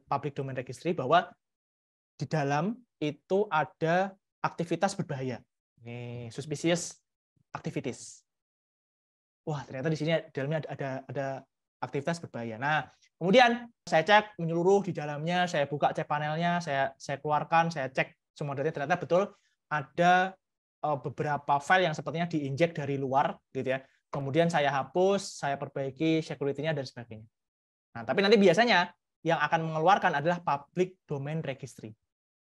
public domain registry bahwa di dalam itu ada aktivitas berbahaya. Ini suspicious activities. Wah, ternyata di sini dalamnya ada aktivitas berbahaya. Nah, kemudian saya cek menyeluruh di dalamnya, saya buka cPanelnya, saya keluarkan, saya cek semua data, ternyata betul ada beberapa file yang sepertinya diinjek dari luar, gitu ya. Kemudian saya hapus, saya perbaiki security-nya dan sebagainya. Nah, tapi nanti biasanya yang akan mengeluarkan adalah public domain registry,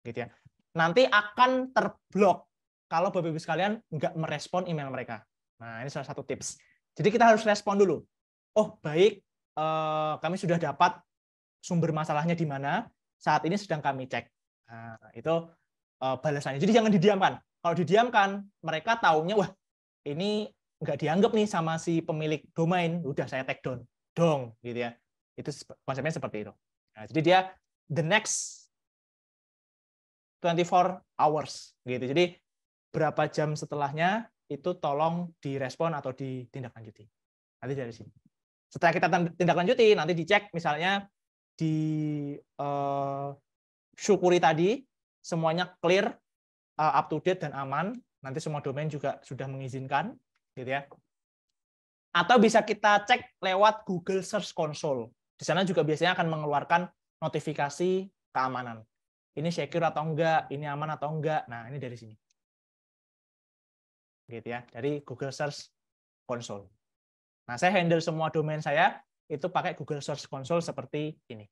gitu ya. Nanti akan terblok kalau Bapak Ibu sekalian nggak merespon email mereka. Nah, ini salah satu tips. Jadi kita harus respon dulu. Oh, baik, kami sudah dapat sumber masalahnya di mana, saat ini sedang kami cek. Nah, itu balasannya. Jadi jangan didiamkan. Kalau didiamkan, mereka taunya, wah, ini nggak dianggap nih sama si pemilik domain, udah saya take down dong, gitu ya. Itu konsepnya seperti itu. Nah, jadi dia the next 24 hours, gitu. Jadi berapa jam setelahnya itu tolong direspon atau ditindaklanjuti. Nanti dari sini. Setelah kita tindaklanjuti, nanti dicek misalnya di Sucuri tadi semuanya clear, up to date dan aman. Nanti semua domain juga sudah mengizinkan, gitu ya. Atau bisa kita cek lewat Google Search Console. Di sana juga biasanya akan mengeluarkan notifikasi keamanan. Ini secure atau enggak, ini aman atau enggak. Nah, ini dari sini. Gitu ya, dari Google Search Console. Nah, saya handle semua domain saya itu pakai Google Search Console seperti ini.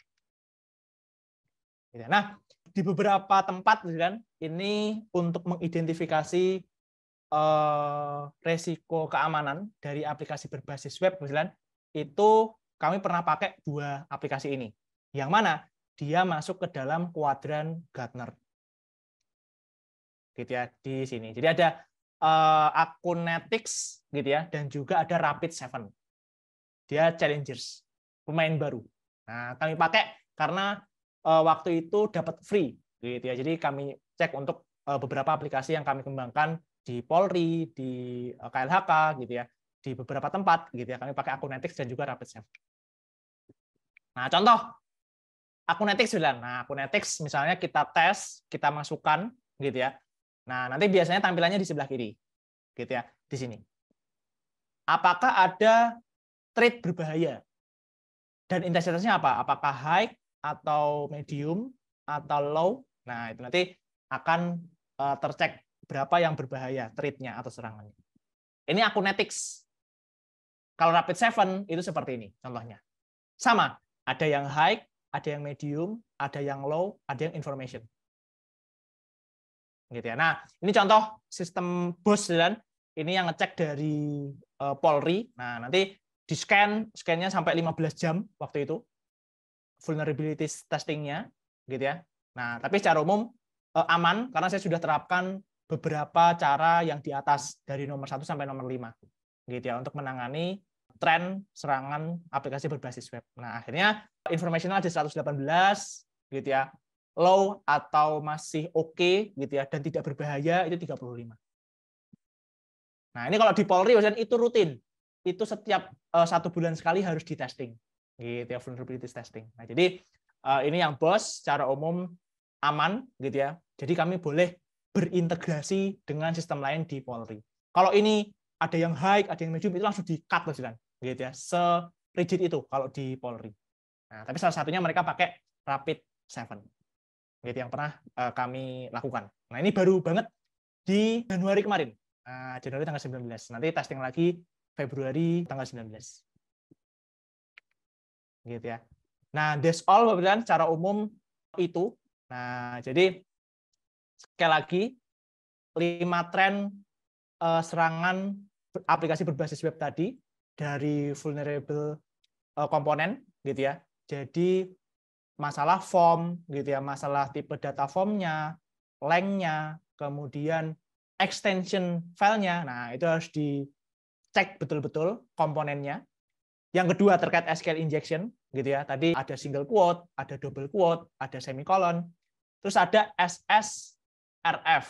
Nah, di beberapa tempat kan ini untuk mengidentifikasi resiko keamanan dari aplikasi berbasis web, misalnya itu kami pernah pakai 2 aplikasi ini, yang mana dia masuk ke dalam kuadran Gartner, gitu ya, di sini. Jadi ada Acunetics, gitu ya, dan juga ada Rapid7. Dia challengers, pemain baru. Nah, kami pakai karena waktu itu dapat free, gitu ya. Jadi kami cek untuk beberapa aplikasi yang kami kembangkan di Polri, di KLHK, gitu ya, di beberapa tempat, gitu ya. Kami pakai Acunetics dan juga Rapid7. Nah, contoh Akunetics sudah. Nah, Akunetics misalnya kita tes, kita masukkan gitu ya. Nah, nanti biasanya tampilannya di sebelah kiri. Gitu ya, di sini. Apakah ada trade berbahaya? Dan intensitasnya apa? Apakah high atau medium atau low? Nah, itu nanti akan tercek berapa yang berbahaya trade-nya atau serangannya. Ini Akunetics. Kalau Rapid 7 itu seperti ini contohnya. Sama, ada yang high, ada yang medium, ada yang low, ada yang information. Gitu ya. Nah, ini contoh sistem BOS dan ini yang ngecek dari Polri. Nah, nanti di scan-nya sampai 15 jam waktu itu. Vulnerability testing-nya gitu ya. Nah, tapi secara umum aman karena saya sudah terapkan beberapa cara yang di atas dari nomor 1 sampai nomor 5 gitu ya untuk menangani tren serangan aplikasi berbasis web. Nah, akhirnya informational di 118 gitu ya. Low atau masih oke gitu ya dan tidak berbahaya itu 35. Nah, ini kalau di Polri itu rutin. Itu setiap 1 bulan sekali harus di testing. Gitu ya, vulnerability testing. Nah, jadi ini yang BOS secara umum aman gitu ya. Jadi kami boleh berintegrasi dengan sistem lain di Polri. Kalau ini ada yang high, ada yang medium itu langsung di-cut kan. Gitu ya. Se-rigid itu kalau di Polri. Nah, tapi salah satunya mereka pakai Rapid 7. Gitu yang pernah kami lakukan. Nah, ini baru banget di Januari kemarin. Nah, Januari tanggal 19. Nanti testing lagi Februari tanggal 19. Gitu ya. Nah, that's all kemudian secara umum itu. Nah, jadi sekali lagi 5 tren serangan aplikasi berbasis web tadi dari vulnerable komponen gitu ya. Jadi masalah form gitu ya, masalah tipe data formnya, length-nya, kemudian extension filenya. Nah, itu harus dicek betul-betul komponennya. Yang kedua terkait SQL injection gitu ya. Tadi ada single quote, ada double quote, ada semicolon. Terus ada SSRF,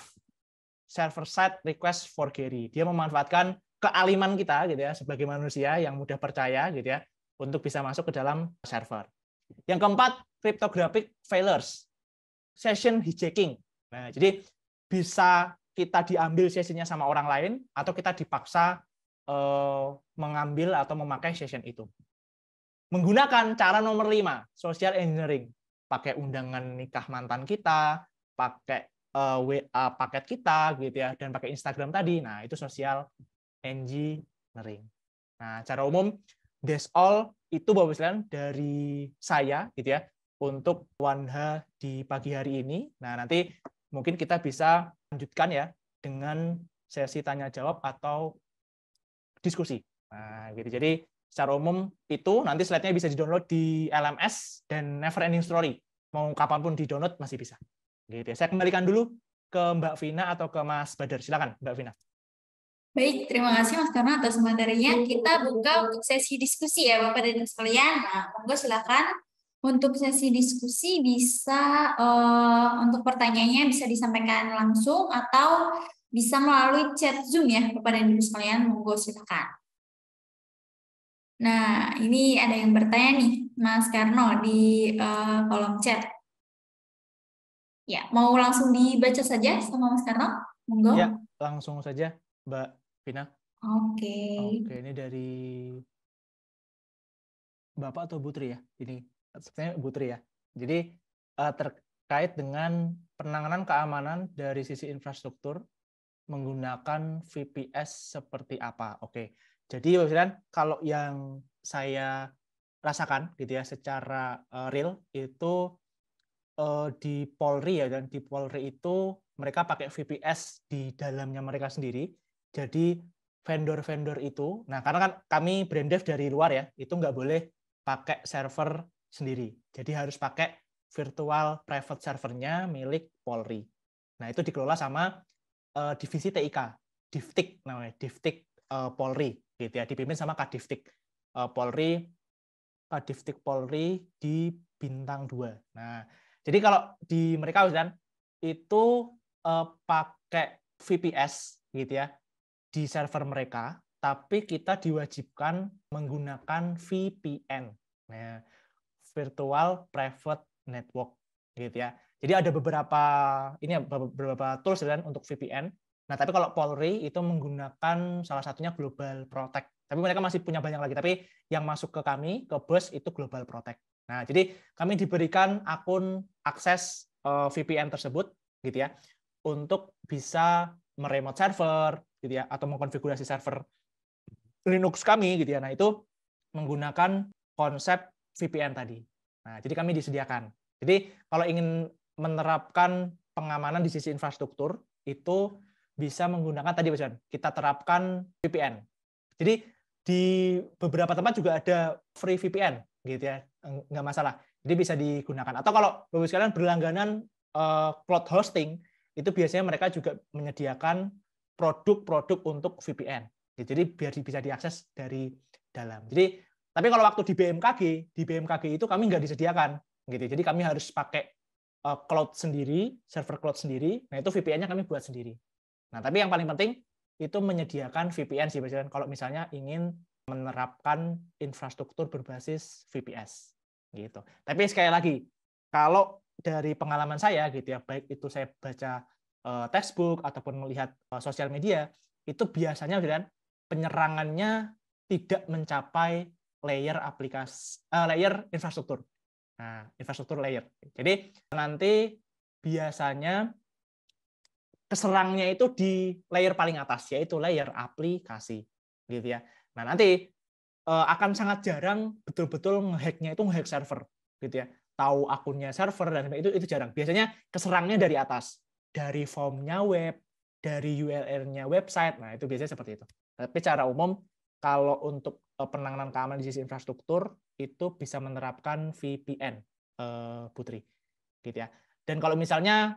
server side request forgery. Dia memanfaatkan kealiman kita gitu ya sebagai manusia yang mudah percaya gitu ya untuk bisa masuk ke dalam server. Yang keempat, cryptographic failures, session hijacking. Nah, jadi bisa kita diambil sesinya sama orang lain atau kita dipaksa mengambil atau memakai session itu. Menggunakan cara nomor 5, social engineering. Pakai undangan nikah mantan kita, pakai WA paket kita gitu ya, dan pakai Instagram tadi. Nah, itu social engineering. Nah, secara umum that's all itu Bapak sekalian dari saya gitu ya untuk 1H di pagi hari ini. Nah, nanti mungkin kita bisa lanjutkan ya dengan sesi tanya jawab atau diskusi. Nah, gitu. Jadi secara umum itu nanti slide-nya bisa di-download di LMS dan Never Ending Story. Mau kapanpun di-download masih bisa. Gitu. Saya kembalikan dulu ke Mbak Vina atau ke Mas Badar. Silakan, Mbak Vina. Baik, terima kasih Mas Karno atas materinya. Kita buka untuk sesi diskusi ya Bapak dan Ibu sekalian. Nah, monggo silakan. Untuk sesi diskusi bisa untuk pertanyaannya bisa disampaikan langsung atau bisa melalui chat Zoom ya Bapak dan Ibu sekalian. Monggo silakan. Nah, ini ada yang bertanya nih Mas Karno di kolom chat. Ya, mau langsung dibaca saja sama Mas Karno? Monggo. Ya, langsung saja Mbak Vina. Oke. Oke, ini dari Bapak atau Putri ya? Ini sebenarnya Putri ya. Jadi terkait dengan penanganan keamanan dari sisi infrastruktur menggunakan VPS seperti apa? Oke. Jadi kalau yang saya rasakan gitu ya secara real itu di Polri ya, dan di Polri itu mereka pakai VPS di dalamnya mereka sendiri. Jadi vendor-vendor itu, nah karena kan kami brand dev dari luar ya, itu nggak boleh pakai server sendiri. Jadi harus pakai virtual private servernya milik Polri. Nah itu dikelola sama divisi TIK, Divtik namanya, Divtik Polri, gitu ya, dipimpin sama Kadivtik Polri, Kadivtik Polri di Bintang 2. Nah, jadi kalau di mereka kan itu pakai VPS gitu ya di server mereka, tapi kita diwajibkan menggunakan VPN, nah, Virtual Private network gitu ya. Jadi ada beberapa tools kan untuk VPN. Nah, tapi kalau Polri itu menggunakan salah satunya Global Protect. Tapi mereka masih punya banyak lagi. Tapi yang masuk ke kami, ke BUS itu Global Protect. Nah, jadi kami diberikan akun akses VPN tersebut, gitu ya, untuk bisa meremote server, gitu ya, atau mengkonfigurasi server Linux kami, gitu ya. Nah, itu menggunakan konsep VPN tadi. Nah, jadi kami disediakan. Jadi kalau ingin menerapkan pengamanan di sisi infrastruktur itu bisa menggunakan tadi kita terapkan VPN. Jadi di beberapa tempat juga ada free VPN gitu ya, nggak masalah. Jadi bisa digunakan. Atau kalau Bapak sekalian berlangganan cloud hosting, itu biasanya mereka juga menyediakan produk-produk untuk VPN. Jadi biar bisa diakses dari dalam. Jadi tapi kalau waktu di BMKG itu kami nggak disediakan gitu. Jadi kami harus pakai cloud sendiri, server cloud sendiri. Nah, itu VPN-nya kami buat sendiri. Nah, tapi yang paling penting itu menyediakan VPN sih, kalau misalnya ingin menerapkan infrastruktur berbasis VPS gitu. Tapi sekali lagi, kalau dari pengalaman saya gitu ya, baik itu saya baca textbook ataupun melihat sosial media, itu biasanya penyerangannya tidak mencapai layer layer infrastruktur. Nah, infrastruktur layer. Jadi nanti biasanya keserangnya itu di layer paling atas, yaitu layer aplikasi, gitu ya. Nah, nanti akan sangat jarang betul-betul ngehacknya itu ngehack server, gitu ya. Tahu akunnya server dan itu jarang. Biasanya keserangnya dari atas, dari formnya web, dari URL-nya website. Nah, itu biasanya seperti itu. Tapi secara umum kalau untuk penanganan keamanan di sisi infrastruktur itu bisa menerapkan VPN, Putri, gitu ya. Dan kalau misalnya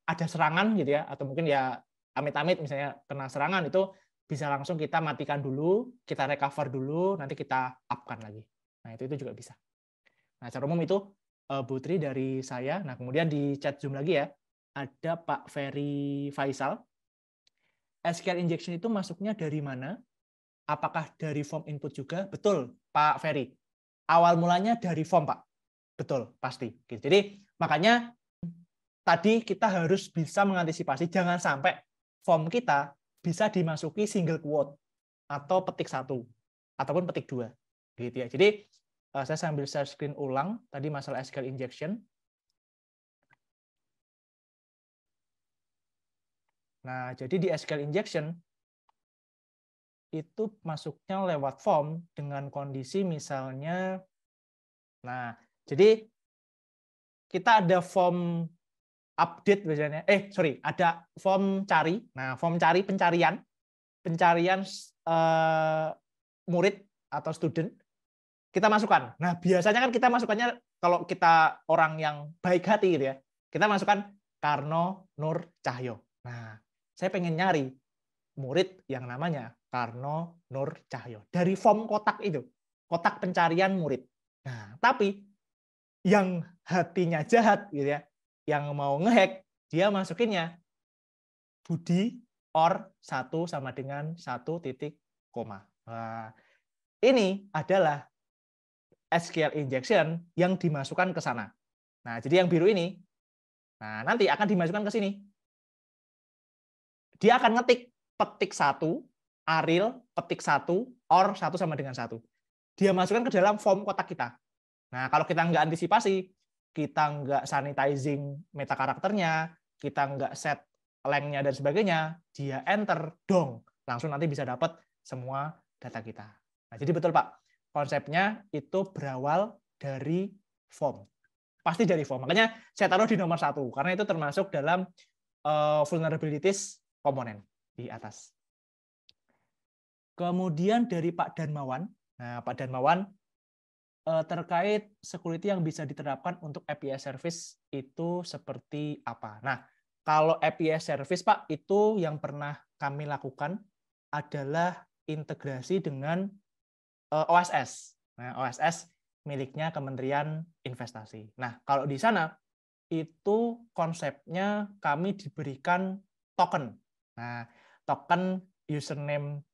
ada serangan gitu ya, atau mungkin ya amit-amit misalnya kena serangan, itu bisa langsung kita matikan dulu, kita recover dulu, nanti kita up-kan lagi. Nah, itu juga bisa. Nah, secara umum itu Putri dari saya. Nah, kemudian di chat Zoom lagi ya, ada Pak Ferry Faisal. SQL injection itu masuknya dari mana? Apakah dari form input juga? Betul, Pak Ferry. Awal mulanya dari form, Pak. Betul, pasti. Jadi makanya tadi kita harus bisa mengantisipasi jangan sampai form kita bisa dimasuki single quote atau petik 1 ataupun petik 2 gitu ya. Jadi saya sambil share screen ulang tadi masalah SQL injection. Nah, jadi di SQL injection itu masuknya lewat form dengan kondisi misalnya, nah, jadi kita ada form update biasanya, ada form cari. Nah, form cari pencarian murid atau student kita masukkan. Nah, biasanya kan kita masukkannya kalau kita orang yang baik hati gitu ya, kita masukkan Karno Nur Cahyo. Nah, saya pengen nyari murid yang namanya Karno Nur Cahyo dari form kotak itu, kotak pencarian murid. Nah, tapi yang hatinya jahat gitu ya, yang mau ngehack, dia masukinnya Budi or 1 sama dengan 1 titik koma. Nah, ini adalah SQL injection yang dimasukkan ke sana. Nah, jadi yang biru ini, nah nanti akan dimasukkan ke sini. Dia akan ngetik petik 1, Ariel, petik 1, or 1 sama dengan 1. Dia masukkan ke dalam form kotak kita. Nah, kalau kita nggak antisipasi, kita nggak sanitizing meta karakternya, kita nggak set length-nya dan sebagainya, dia enter, dong. Langsung nanti bisa dapat semua data kita. Nah, jadi betul Pak, konsepnya itu berawal dari form. Pasti dari form. Makanya saya taruh di nomor 1, karena itu termasuk dalam vulnerabilities komponen di atas. Kemudian dari Pak Darmawan. Nah, Pak Darmawan terkait security yang bisa diterapkan untuk API service itu seperti apa? Nah, kalau API service Pak, itu yang pernah kami lakukan adalah integrasi dengan OSS. Nah, OSS miliknya Kementerian Investasi. Nah, kalau di sana itu konsepnya kami diberikan token. Nah, token username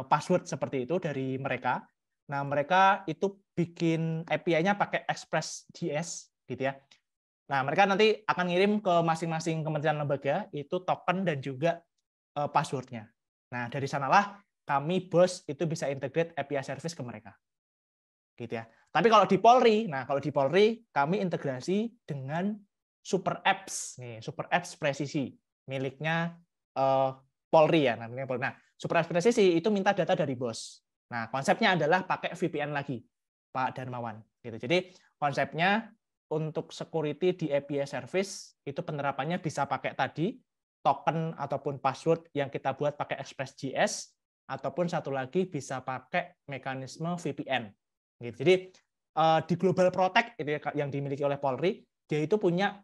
password seperti itu dari mereka. Nah, mereka itu bikin API-nya pakai ExpressJS gitu ya. Nah, mereka nanti akan ngirim ke masing-masing kementerian lembaga itu token dan juga password-nya. Nah, dari sanalah kami BOS itu bisa integrate API service ke mereka. Gitu ya. Tapi kalau di Polri, kami integrasi dengan Super Apps. Nih, Super Apps Presisi miliknya Polri ya namanya Polri. Nah, Super Apps Presisi itu minta data dari BOS. Nah, konsepnya adalah pakai VPN lagi, Pak Darmawan. Gitu. Jadi konsepnya untuk security di API service itu penerapannya bisa pakai tadi token ataupun password yang kita buat pakai ExpressJS ataupun satu lagi bisa pakai mekanisme VPN. Gitu. Jadi di Global Protect itu yang dimiliki oleh Polri, dia itu punya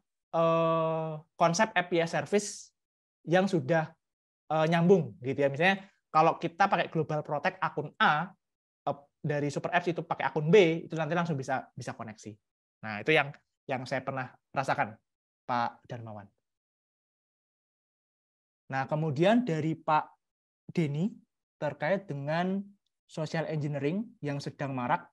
konsep API service yang sudah nyambung gitu ya. Misalnya kalau kita pakai Global Protect akun A dari Super Apps itu pakai akun B, itu nanti langsung bisa koneksi. Nah, itu yang saya pernah rasakan, Pak Darmawan. Nah, kemudian dari Pak Denny terkait dengan social engineering yang sedang marak,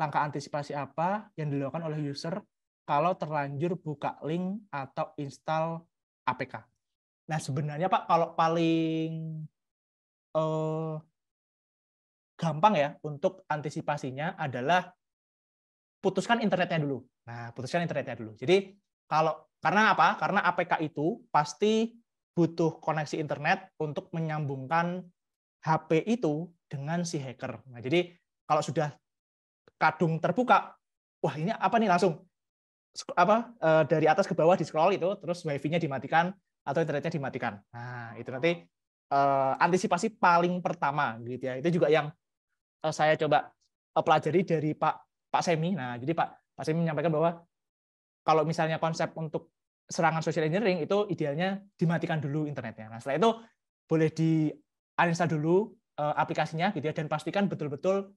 langkah antisipasi apa yang dilakukan oleh user kalau terlanjur buka link atau install APK. Nah, sebenarnya Pak, kalau paling gampang ya untuk antisipasinya adalah putuskan internetnya dulu. Nah, putuskan internetnya dulu. Jadi karena apa? Karena APK itu pasti butuh koneksi internet untuk menyambungkan HP itu dengan si hacker. Nah, jadi kalau sudah kadung terbuka, wah ini apa nih, langsung dari atas ke bawah di scroll itu, terus wifi-nya dimatikan atau internetnya dimatikan. Nah, itu nanti antisipasi paling pertama gitu ya. Itu juga yang saya coba pelajari dari Pak Semi. Nah, jadi Pak Semi menyampaikan bahwa kalau misalnya konsep untuk serangan social engineering itu idealnya dimatikan dulu internetnya. Nah, setelah itu boleh di uninstall dulu aplikasinya gitu ya, dan pastikan betul-betul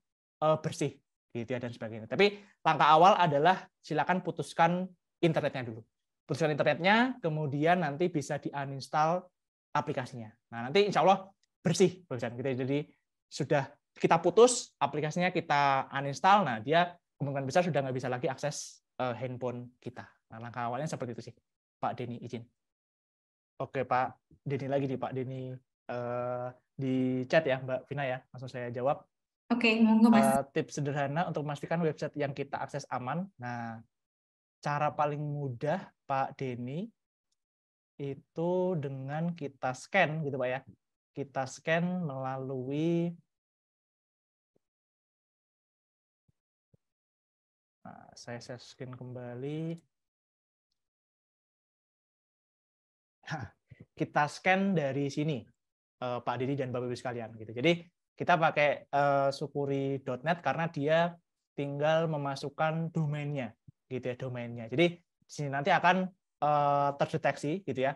bersih gitu ya dan sebagainya. Tapi langkah awal adalah silakan putuskan internetnya dulu. Putuskan internetnya, kemudian nanti bisa di uninstall aplikasinya. Nah, nanti insya Allah bersih, gitu. Jadi sudah kita putus aplikasinya, kita uninstall, nah dia kemungkinan besar sudah nggak bisa lagi akses handphone kita. Nah, langkah awalnya seperti itu sih, Pak Denny, izin. Oke, Pak Denny lagi nih, Pak Denny di chat ya, Mbak Vina ya, langsung saya jawab. Oke, monggo Mas. Tips sederhana untuk memastikan website yang kita akses aman. Nah, cara paling mudah, Pak Denny, itu dengan kita scan gitu Pak ya. Kita scan melalui saya share screen kembali. Kita scan dari sini, Pak Didi dan Bapak Ibu sekalian gitu. Jadi kita pakai sukuri.net karena dia tinggal memasukkan domainnya gitu ya, domainnya. Jadi di sini nanti akan terdeteksi gitu ya,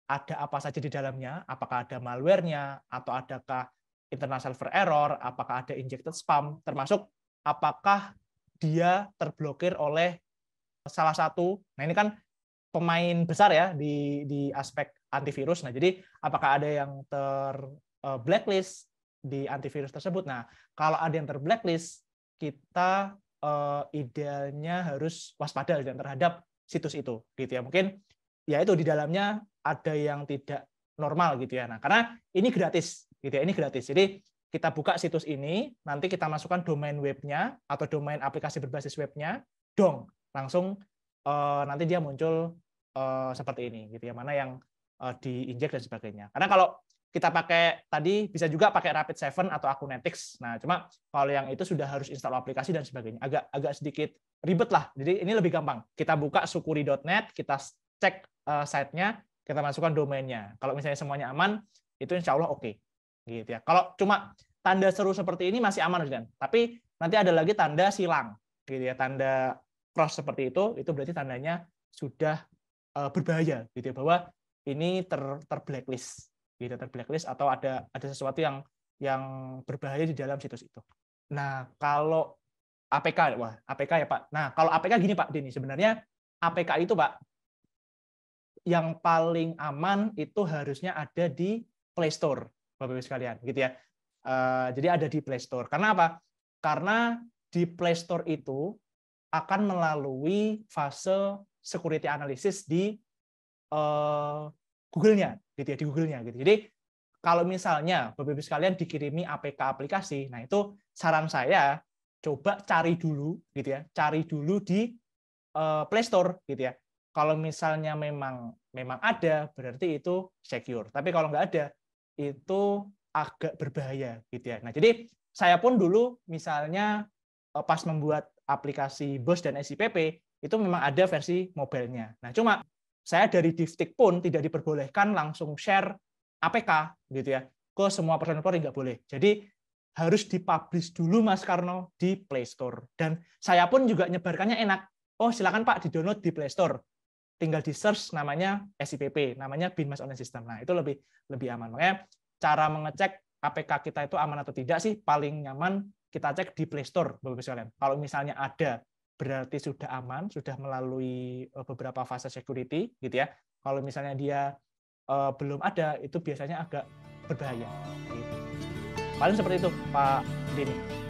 ada apa saja di dalamnya, apakah ada malware-nya atau adakah internal server error, apakah ada injected spam, termasuk apakah dia terblokir oleh salah satu. Nah, ini kan pemain besar ya di aspek antivirus. Nah, jadi apakah ada yang blacklist di antivirus tersebut? Nah, kalau ada yang terblacklist, kita idealnya harus waspada terhadap situs itu, gitu ya. Mungkin ya itu di dalamnya ada yang tidak normal gitu ya. Nah, karena ini gratis, gitu ya. Ini gratis. Jadi kita buka situs ini, nanti kita masukkan domain webnya atau domain aplikasi berbasis webnya, dong, langsung nanti dia muncul seperti ini gitu ya, mana yang diinjek dan sebagainya. Karena kalau kita pakai tadi bisa juga pakai Rapid7 atau Acunetics. Nah, cuma kalau yang itu sudah harus install aplikasi dan sebagainya. Agak sedikit ribet lah. Jadi ini lebih gampang. Kita buka sukuri.net, kita cek site-nya, kita masukkan domainnya. Kalau misalnya semuanya aman, itu insya Allah oke. Gitu ya. Kalau cuma tanda seru seperti ini masih aman kan. Tapi nanti ada lagi tanda silang gitu ya, tanda cross seperti itu berarti tandanya sudah berbahaya gitu ya, bahwa ini terblacklist gitu, terblacklist atau ada sesuatu yang berbahaya di dalam situs itu. Nah, kalau APK, wah APK ya Pak. Nah, kalau APK gini Pak Denny, sebenarnya APK itu Pak yang paling aman itu harusnya ada di Play Store, Bapak Ibu sekalian, gitu ya. Jadi ada di Play Store. Karena apa? Karena di Play Store itu akan melalui fase security analysis di Google-nya, gitu ya, di Google-nya gitu. Jadi kalau misalnya Bapak Ibu sekalian dikirimi APK aplikasi, nah itu saran saya coba cari dulu gitu ya, cari dulu di Play Store gitu ya. Kalau misalnya memang ada, berarti itu secure. Tapi kalau nggak ada, itu agak berbahaya gitu ya. Nah, jadi saya pun dulu misalnya pas membuat aplikasi BOS dan SIPP itu memang ada versi mobile-nya. Nah, cuma saya dari Divtik pun tidak diperbolehkan langsung share APK gitu ya ke semua personel Polri, nggak boleh. Jadi harus dipublish dulu Mas Karno di Play Store. Dan saya pun juga nyebarkannya enak. Oh, silakan Pak di-download di Play Store. Tinggal di search namanya SIPP, namanya Binmas Online System. Nah, itu lebih aman. Makanya cara mengecek APK kita itu aman atau tidak sih paling nyaman kita cek di Play Store, Bapak-Ibu sekalian. Kalau misalnya ada, berarti sudah aman, sudah melalui beberapa fase security gitu ya. Kalau misalnya dia belum ada, itu biasanya agak berbahaya. Gitu. Paling seperti itu, Pak Denny.